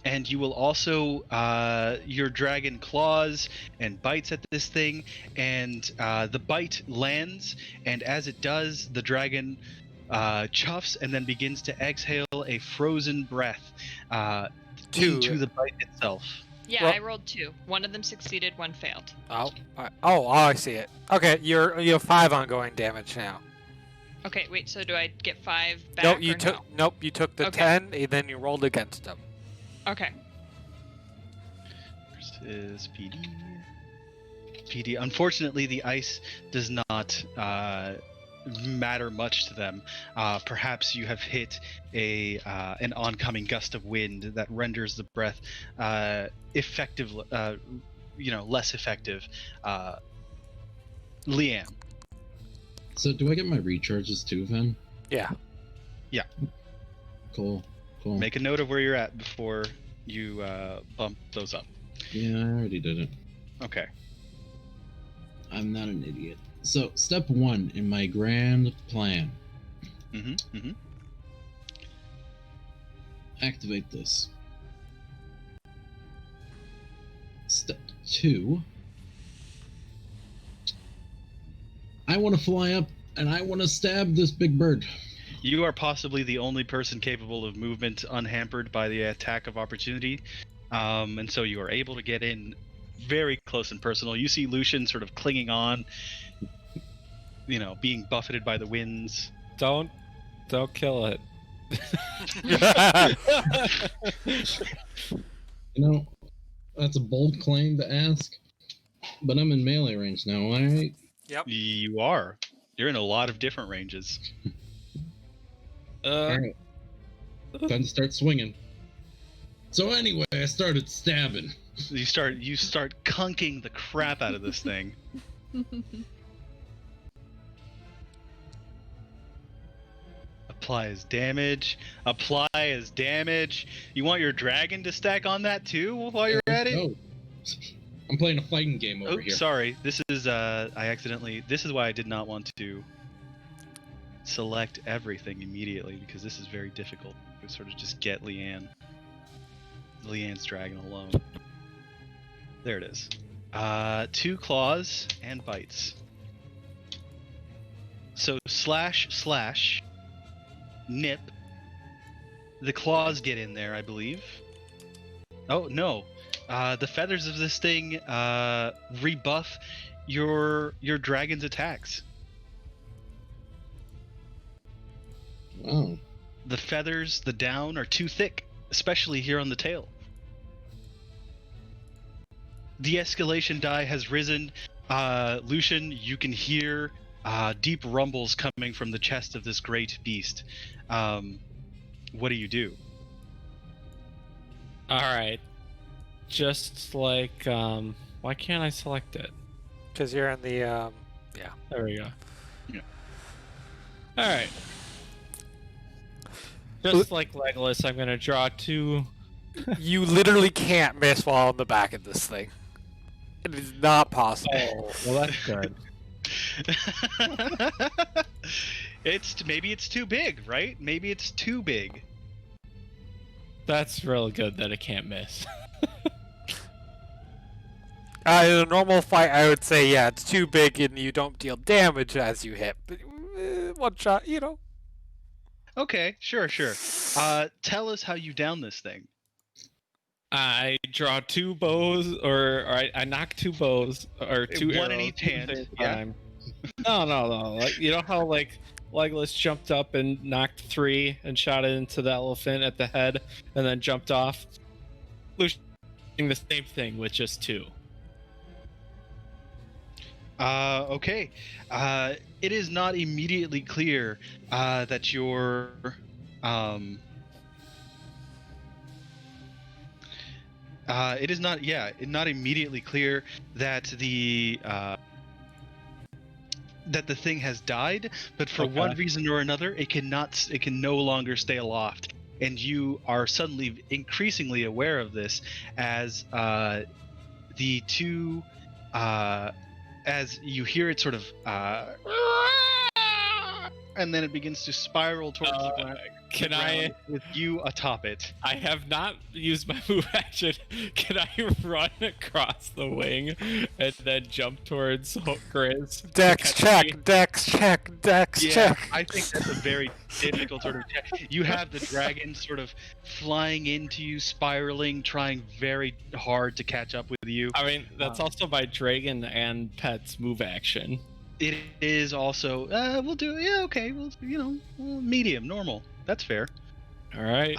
And you will also, your dragon claws and bites at this thing, and the bite lands, and as it does, the dragon chuffs and then begins to exhale a frozen breath into the bite itself. Yeah, Well- I rolled 2. One of them succeeded, one failed. Oh, I see it. Okay, you have 5 ongoing damage now. Okay, wait, so do I get 5 back Nope, you or took. no? Nope, you took the Okay. 10, and then you rolled against them. Okay. Versus PD. PD. Unfortunately, the ice does not matter much to them. Perhaps you have hit an oncoming gust of wind that renders the breath effective, less effective. Leanne. So do I get my recharges too, then? Yeah. Cool. Make a note of where you're at before you bump those up. Yeah, I already did it. Okay. I'm not an idiot. So, step 1 in my grand plan. Activate this. Step 2. I want to fly up and I want to stab this big bird. You are possibly the only person capable of movement unhampered by the attack of opportunity. And so you are able to get in very close and personal. You see Lucian sort of clinging on, being buffeted by the winds. Don't kill it. That's a bold claim to ask, but I'm in melee range now, alright? Yep. You are. You're in a lot of different ranges. Alright. Time to start swinging. So anyway, I started stabbing. You start kunking the crap out of this thing. Apply as damage. You want your dragon to stack on that too while you're at it? Oh. I'm playing a fighting game over here. Sorry. This is this is why I did not want to select everything immediately, because this is very difficult to sort of just get Leanne's dragon alone. There it is. 2 claws and bites. So // nip. The claws get in there, I believe. Oh no, the feathers of this thing rebuff your dragon's attacks. Wow. The feathers, the down, are too thick, especially here on the tail. The escalation die has risen. Lucian, you can hear deep rumbles coming from the chest of this great beast. What do you do? Alright. Just like, why can't I select it? Because you're in the, There we go. Yeah. Alright. Just like Legolas, I'm gonna draw 2. You literally can't miss while on the back of this thing. It is not possible. Oh, well that's good. Maybe it's too big, right? Maybe it's too big. That's real good that it can't miss. In a normal fight, I would say, yeah, it's too big and you don't deal damage as you hit. But one shot, you know. Okay, sure. Tell us how you down this thing. I draw 2 bows, or I knock 2 bows, or 2 One arrows in each at the hand, same yeah. time. No. Like, you know how like Legolas jumped up and knocked 3 and shot it into the elephant at the head, and then jumped off? Lucian doing the same thing with just 2. Okay. It is not immediately clear that you're it is not not immediately clear that the thing has died, but for one reason or another it can no longer stay aloft. And you are suddenly increasingly aware of this as the 2 as you hear it sort of and then it begins to spiral towards the ground. Can I, with you atop it? I have not used my move action. Can I run across the wing and then jump towards Grizz? Dex check. Yeah, I think that's a very difficult sort of check. You have the dragon sort of flying into you, spiraling, trying very hard to catch up with you. I mean, that's also my dragon and pet's move action. It is also we'll do okay. Well, medium, normal. That's fair. All right.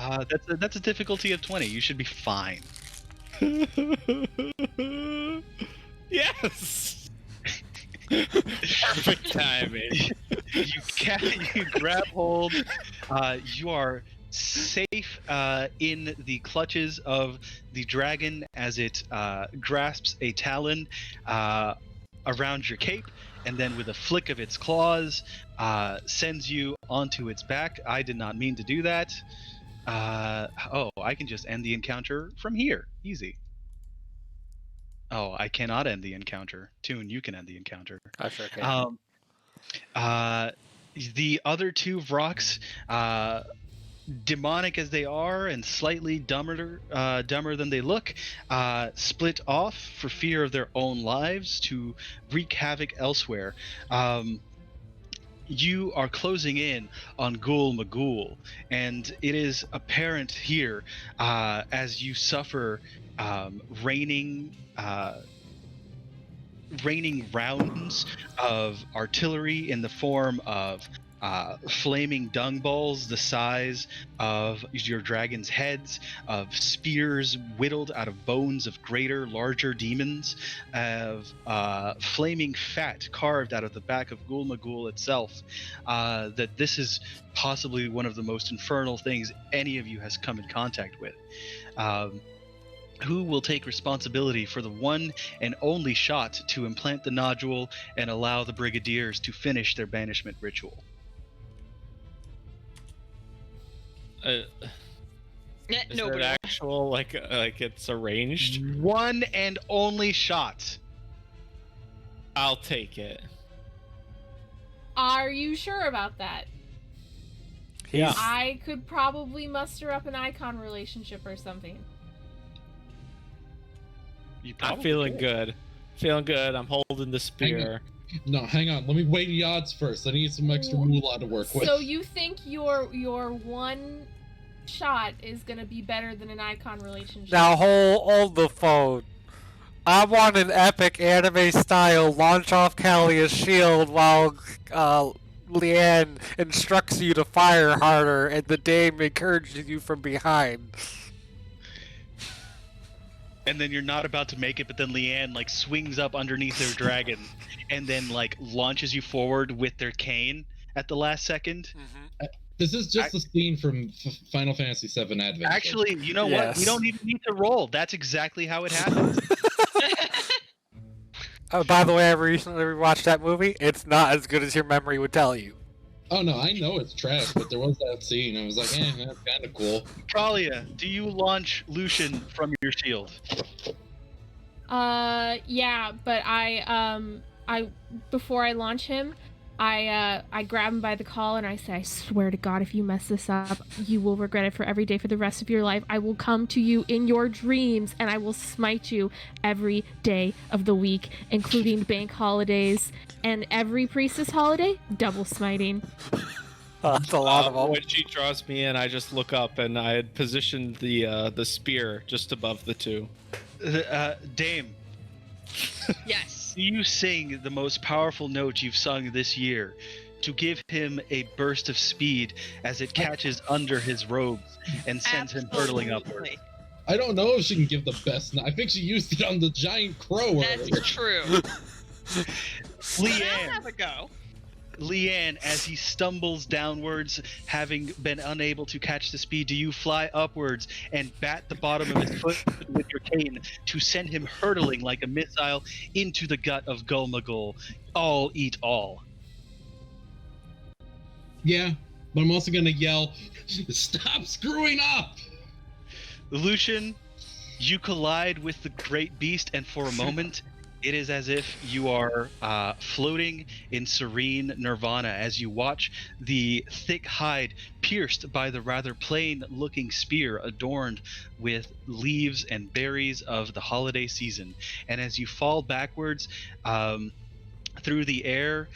That's a difficulty of 20. You should be fine. Yes. Perfect timing. You grab hold. You are safe in the clutches of the dragon as it grasps a talon around your cape, and then with a flick of its claws sends you onto its back. I did not mean to do that. I can just end the encounter from here. Easy. Oh, I cannot end the encounter. Toon, you can end the encounter. I sure can. The other 2 Vroks, demonic as they are and slightly dumber than they look, split off for fear of their own lives to wreak havoc elsewhere. You are closing in on Ghoul Maghoul, and it is apparent here as you suffer raining rounds of artillery in the form of flaming dung balls the size of your dragon's heads, of spears whittled out of bones of larger demons, of flaming fat carved out of the back of Ghoul Maghoul itself, that this is possibly one of the most infernal things any of you has come in contact with. Who will take responsibility for the one and only shot to implant the nodule and allow the Brigadiers to finish their banishment ritual? Is Nobody. there an actual like it's arranged? One and only shot. I'll take it. Are you sure about that? Yeah. I could probably muster up an icon relationship or something. You I'm feeling good. Feeling good. I'm holding the spear. No, hang on. Let me weigh the odds first. I need some extra moolah to work with. So you think your one shot is gonna be better than an icon relationship? Now hold the phone. I want an epic anime style launch off Callia's shield while Leanne instructs you to fire harder and the dame encourages you from behind. And then you're not about to make it, but then Leanne like swings up underneath their dragon and then like launches you forward with their cane at the last second. Mm-hmm. This is just the scene from Final Fantasy VII Advent. Actually, you know what? We Yes. don't even need to roll. That's exactly how it happens. By the way, I recently rewatched that movie. It's not as good as your memory would tell you. Oh no, I know it's trash, but there was that scene. I was like, that's kind of cool. Talia, do you launch Lucian from your shield? Yeah, but I before I launch him, I grab him by the collar and I say, I swear to God, if you mess this up, you will regret it for every day for the rest of your life. I will come to you in your dreams and I will smite you every day of the week, including bank holidays and every priestess holiday, double smiting. That's a lot of them. When she draws me in, I just look up and I had positioned the spear just above the two. Dame, Yes. you sing the most powerful note you've sung this year to give him a burst of speed as it catches under his robes and sends him hurtling upward. Absolutely. I don't know if she can give the best. I think she used it on the giant crow earlier. That's true. I'll have a go. Leanne, as he stumbles downwards, having been unable to catch the speed, do you fly upwards and bat the bottom of his foot with your cane to send him hurtling like a missile into the gut of Gul Magul? All eat all. Yeah, but I'm also gonna yell, "Stop screwing up!" Lucian, you collide with the great beast, and for a moment, it is as if you are floating in serene nirvana as you watch the thick hide pierced by the rather plain-looking spear adorned with leaves and berries of the holiday season. And as you fall backwards through the air,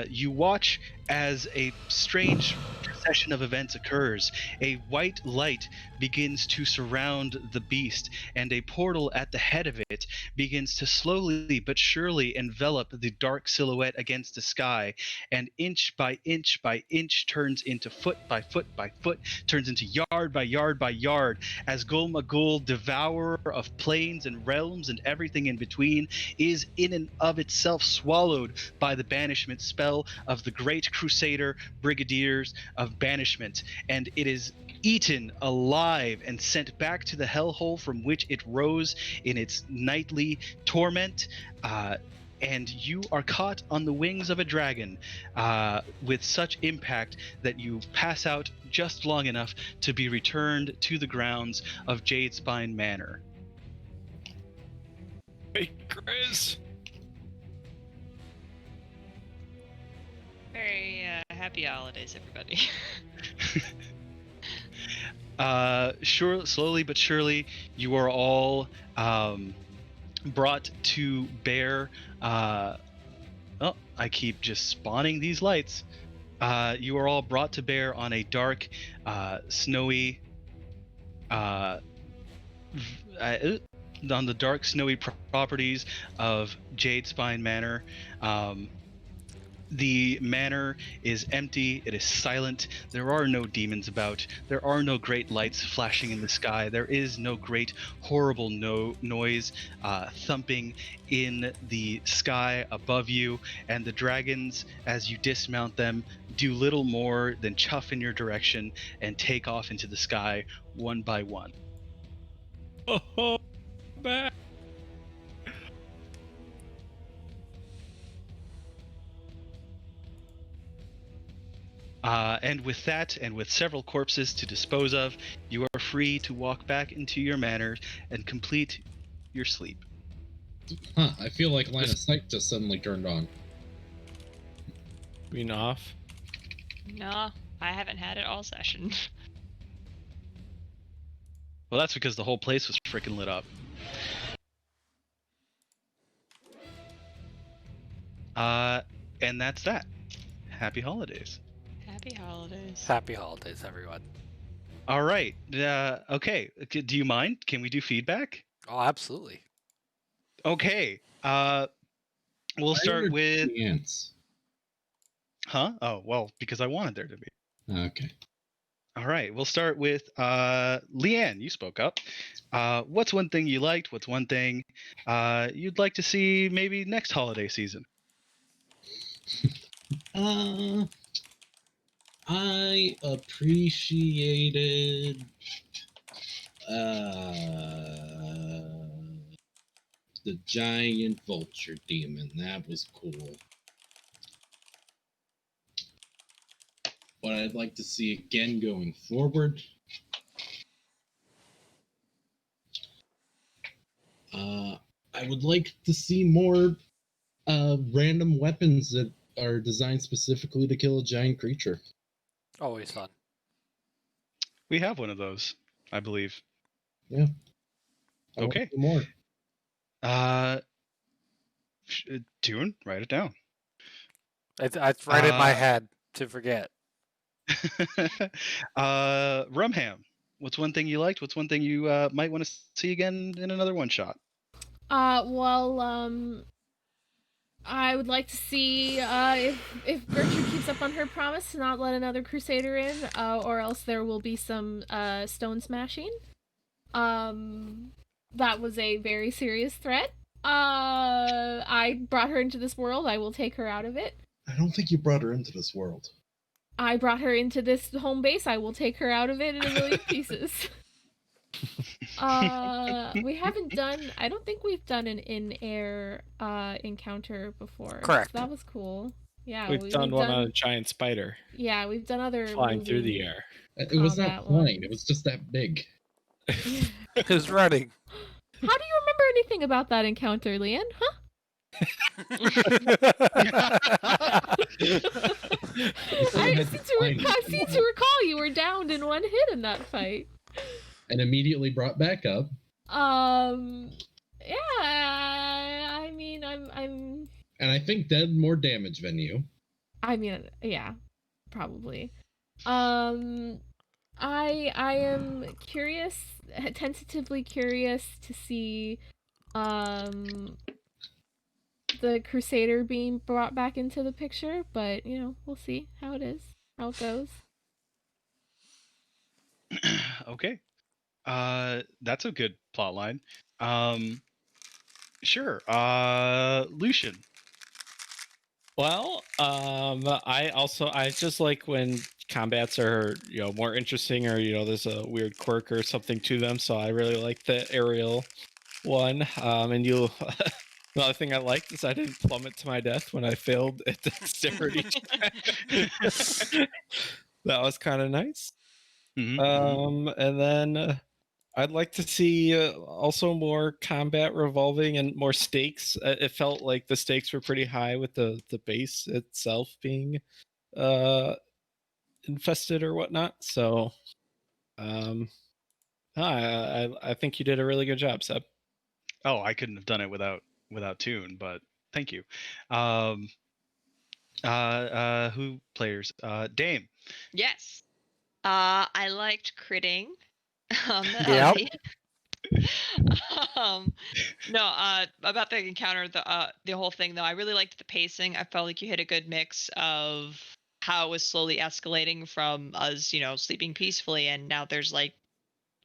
you watch as a strange procession of events occurs. A white light begins to surround the beast, and a portal at the head of it begins to slowly but surely envelop the dark silhouette against the sky, and inch by inch by inch turns into foot by foot by foot, turns into yard by yard by yard, as Gul Magul, devourer of planes and realms and everything in between, is in and of itself swallowed by the banishment spell of the great Crusader brigadiers of banishment, and it is eaten alive and sent back to the hellhole from which it rose in its nightly torment, and you are caught on the wings of a dragon with such impact that you pass out just long enough to be returned to the grounds of Jadespine Manor. Hey, Chris. Very happy holidays, everybody. Slowly but surely, you are all brought to bear. I keep just spawning these lights. You are all brought to bear on a dark, snowy, on the dark, snowy properties of Jadespine Manor. The manor is empty, it is silent, there are no demons about, there are no great lights flashing in the sky, there is no great horrible noise thumping in the sky above you, and the dragons, as you dismount them, do little more than chuff in your direction and take off into the sky one by one. Oh, back. And with that, and with several corpses to dispose of, you are free to walk back into your manor and complete your sleep. Huh, I feel like line of sight just suddenly turned on. Being off. No, I haven't had it all session. Well, that's because the whole place was freaking lit up. And that's that. Happy holidays. Happy holidays. Happy holidays, everyone. All right. Okay. Do you mind? Can we do feedback? Oh, absolutely. Okay. We'll Why start are there with. ants? Huh? Oh, well, because I wanted there to be. Okay. All right. We'll start with Leanne. You spoke up. What's one thing you liked? What's one thing you'd like to see maybe next holiday season? I appreciated the giant vulture demon. That was cool. What I'd like to see again going forward. I would like to see more random weapons that are designed specifically to kill a giant creature. Always fun. We have one of those, I believe. Yeah. I Okay. want to see more. Tune, write it down. It's right in my head to forget. Rumham, what's one thing you liked? What's one thing you might want to see again in another one shot? I would like to see if Gertrude keeps up on her promise to not let another Crusader in, or else there will be some stone smashing. That was a very serious threat. I brought her into this world. I will take her out of it. I don't think you brought her into this world. I brought her into this home base. I will take her out of it in a million pieces. We haven't done. I don't think we've done an in-air encounter before. Correct. So that was cool. Yeah, We've done one on a giant spider Yeah, we've done other flying through the moving- air. It was not Combat flying. ones. It was just that big. Who's running? How do you remember anything about that encounter, Leanne? Huh? I seem to recall you were downed in one hit in that fight. And immediately brought back up. Yeah. I mean, I'm. And I think did more damage than you. I mean, yeah, probably. I am curious, tentatively curious to see, the Crusader being brought back into the picture, but we'll see how it goes. Okay. That's a good plot line. Sure. Lucian. Well, I just like when combats are more interesting, or there's a weird quirk or something to them. So I really like the aerial one. And another thing I liked is I didn't plummet to my death when I failed at dexterity check. That was kind of nice. Mm-hmm. And then I'd like to see also more combat revolving and more stakes. It felt like the stakes were pretty high with the base itself being infested or whatnot. So I think you did a really good job, Seb. Oh, I couldn't have done it without Tune, but thank you. Who players? Dame. Yes. I liked critting on the Yep. About the encounter, the whole thing though, I really liked the pacing. I felt like you hit a good mix of how it was slowly escalating from us, sleeping peacefully, and now there's like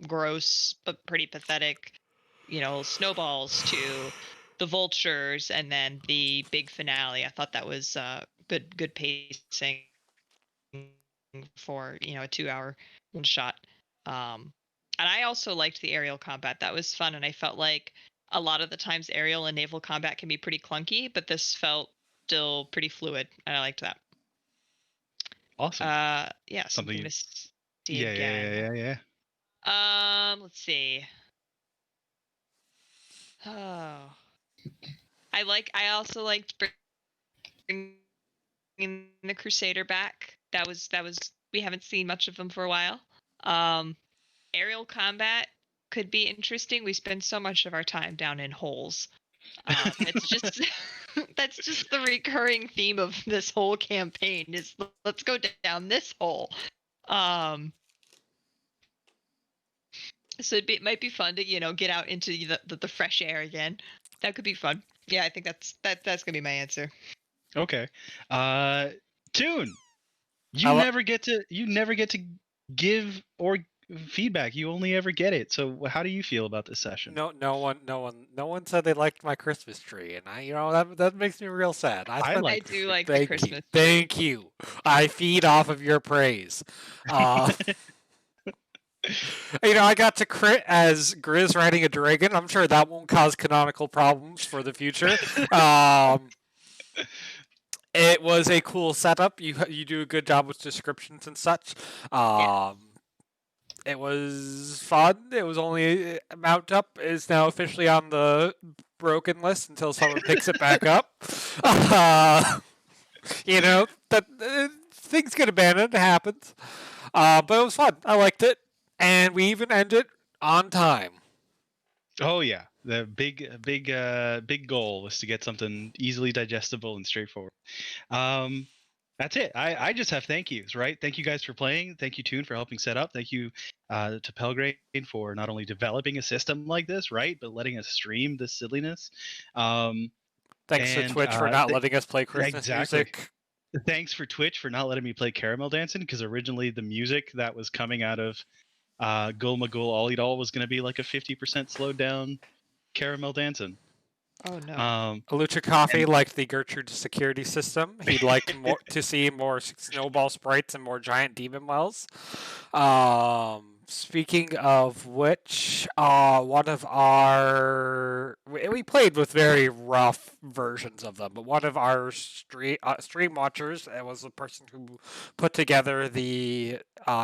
gross but pretty pathetic, snowballs to the vultures, and then the big finale. I thought that was good pacing for a 2-hour one shot. And I also liked the aerial combat. That was fun, and I felt like a lot of the times aerial and naval combat can be pretty clunky, but this felt still pretty fluid, and I liked that. Awesome. Yeah, something to see Yeah, again. yeah. Let's see. Oh, I also liked bringing the Crusader back. That was we haven't seen much of them for a while. Aerial combat could be interesting. We spend so much of our time down in holes. It's just That's just the recurring theme of this whole campaign. Is let's go down this hole. So it might be fun to get out into the fresh air again. That could be fun. Yeah, I think that's gonna be my answer. Okay. Tune. I li- You never get to give or feedback. You only ever get it. So how do you feel about this session? No one said they liked my Christmas tree, and that makes me real sad. I do like the Thank Christmas you, tree. thank you. I feed off of your praise. I got to crit as Grizz riding a dragon. I'm sure that won't cause canonical problems for the future. It was a cool setup. You do a good job with descriptions and such. It was fun. It was only Mount Up is now officially on the broken list until someone picks it back up. Things get abandoned. It happens. But it was fun. I liked it, and we even ended on time. Oh yeah, the big goal was to get something easily digestible and straightforward. That's it. I just have thank yous, right? Thank you guys for playing. Thank you, Toon, for helping set up. Thank you to Pelgrane for not only developing a system like this, right, but letting us stream this silliness. Thanks to Twitch for not letting us play Christmas music. Thanks for Twitch for not letting me play Caramel Dancing, because originally the music that was coming out of Gul Magul All Eat All was going to be like a 50% slowed down Caramel Dancing. Oh no. Lucha Coffee liked the Gertrude security system. He'd like to see more snowball sprites and more giant demon wells. Speaking of which, one of our we played with very rough versions of them, but one of our stream watchers was the person who put together the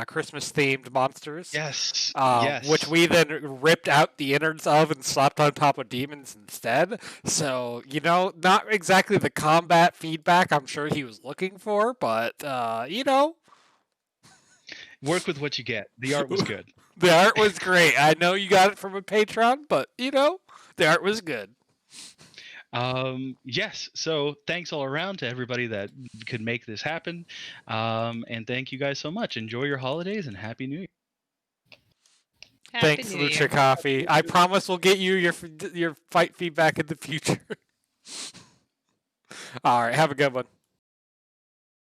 Christmas themed monsters. Yes. Which we then ripped out the innards of and slapped on top of demons instead. So not exactly the combat feedback I'm sure he was looking for, but work with what you get. The art was good. The art was great. I know you got it from a Patreon, but the art was good. Yes. So thanks all around to everybody that could make this happen. And thank you guys so much. Enjoy your holidays and Happy New Year. Thanks, Lucha Coffee. I promise we'll get you your fight feedback in the future. All right. Have a good one.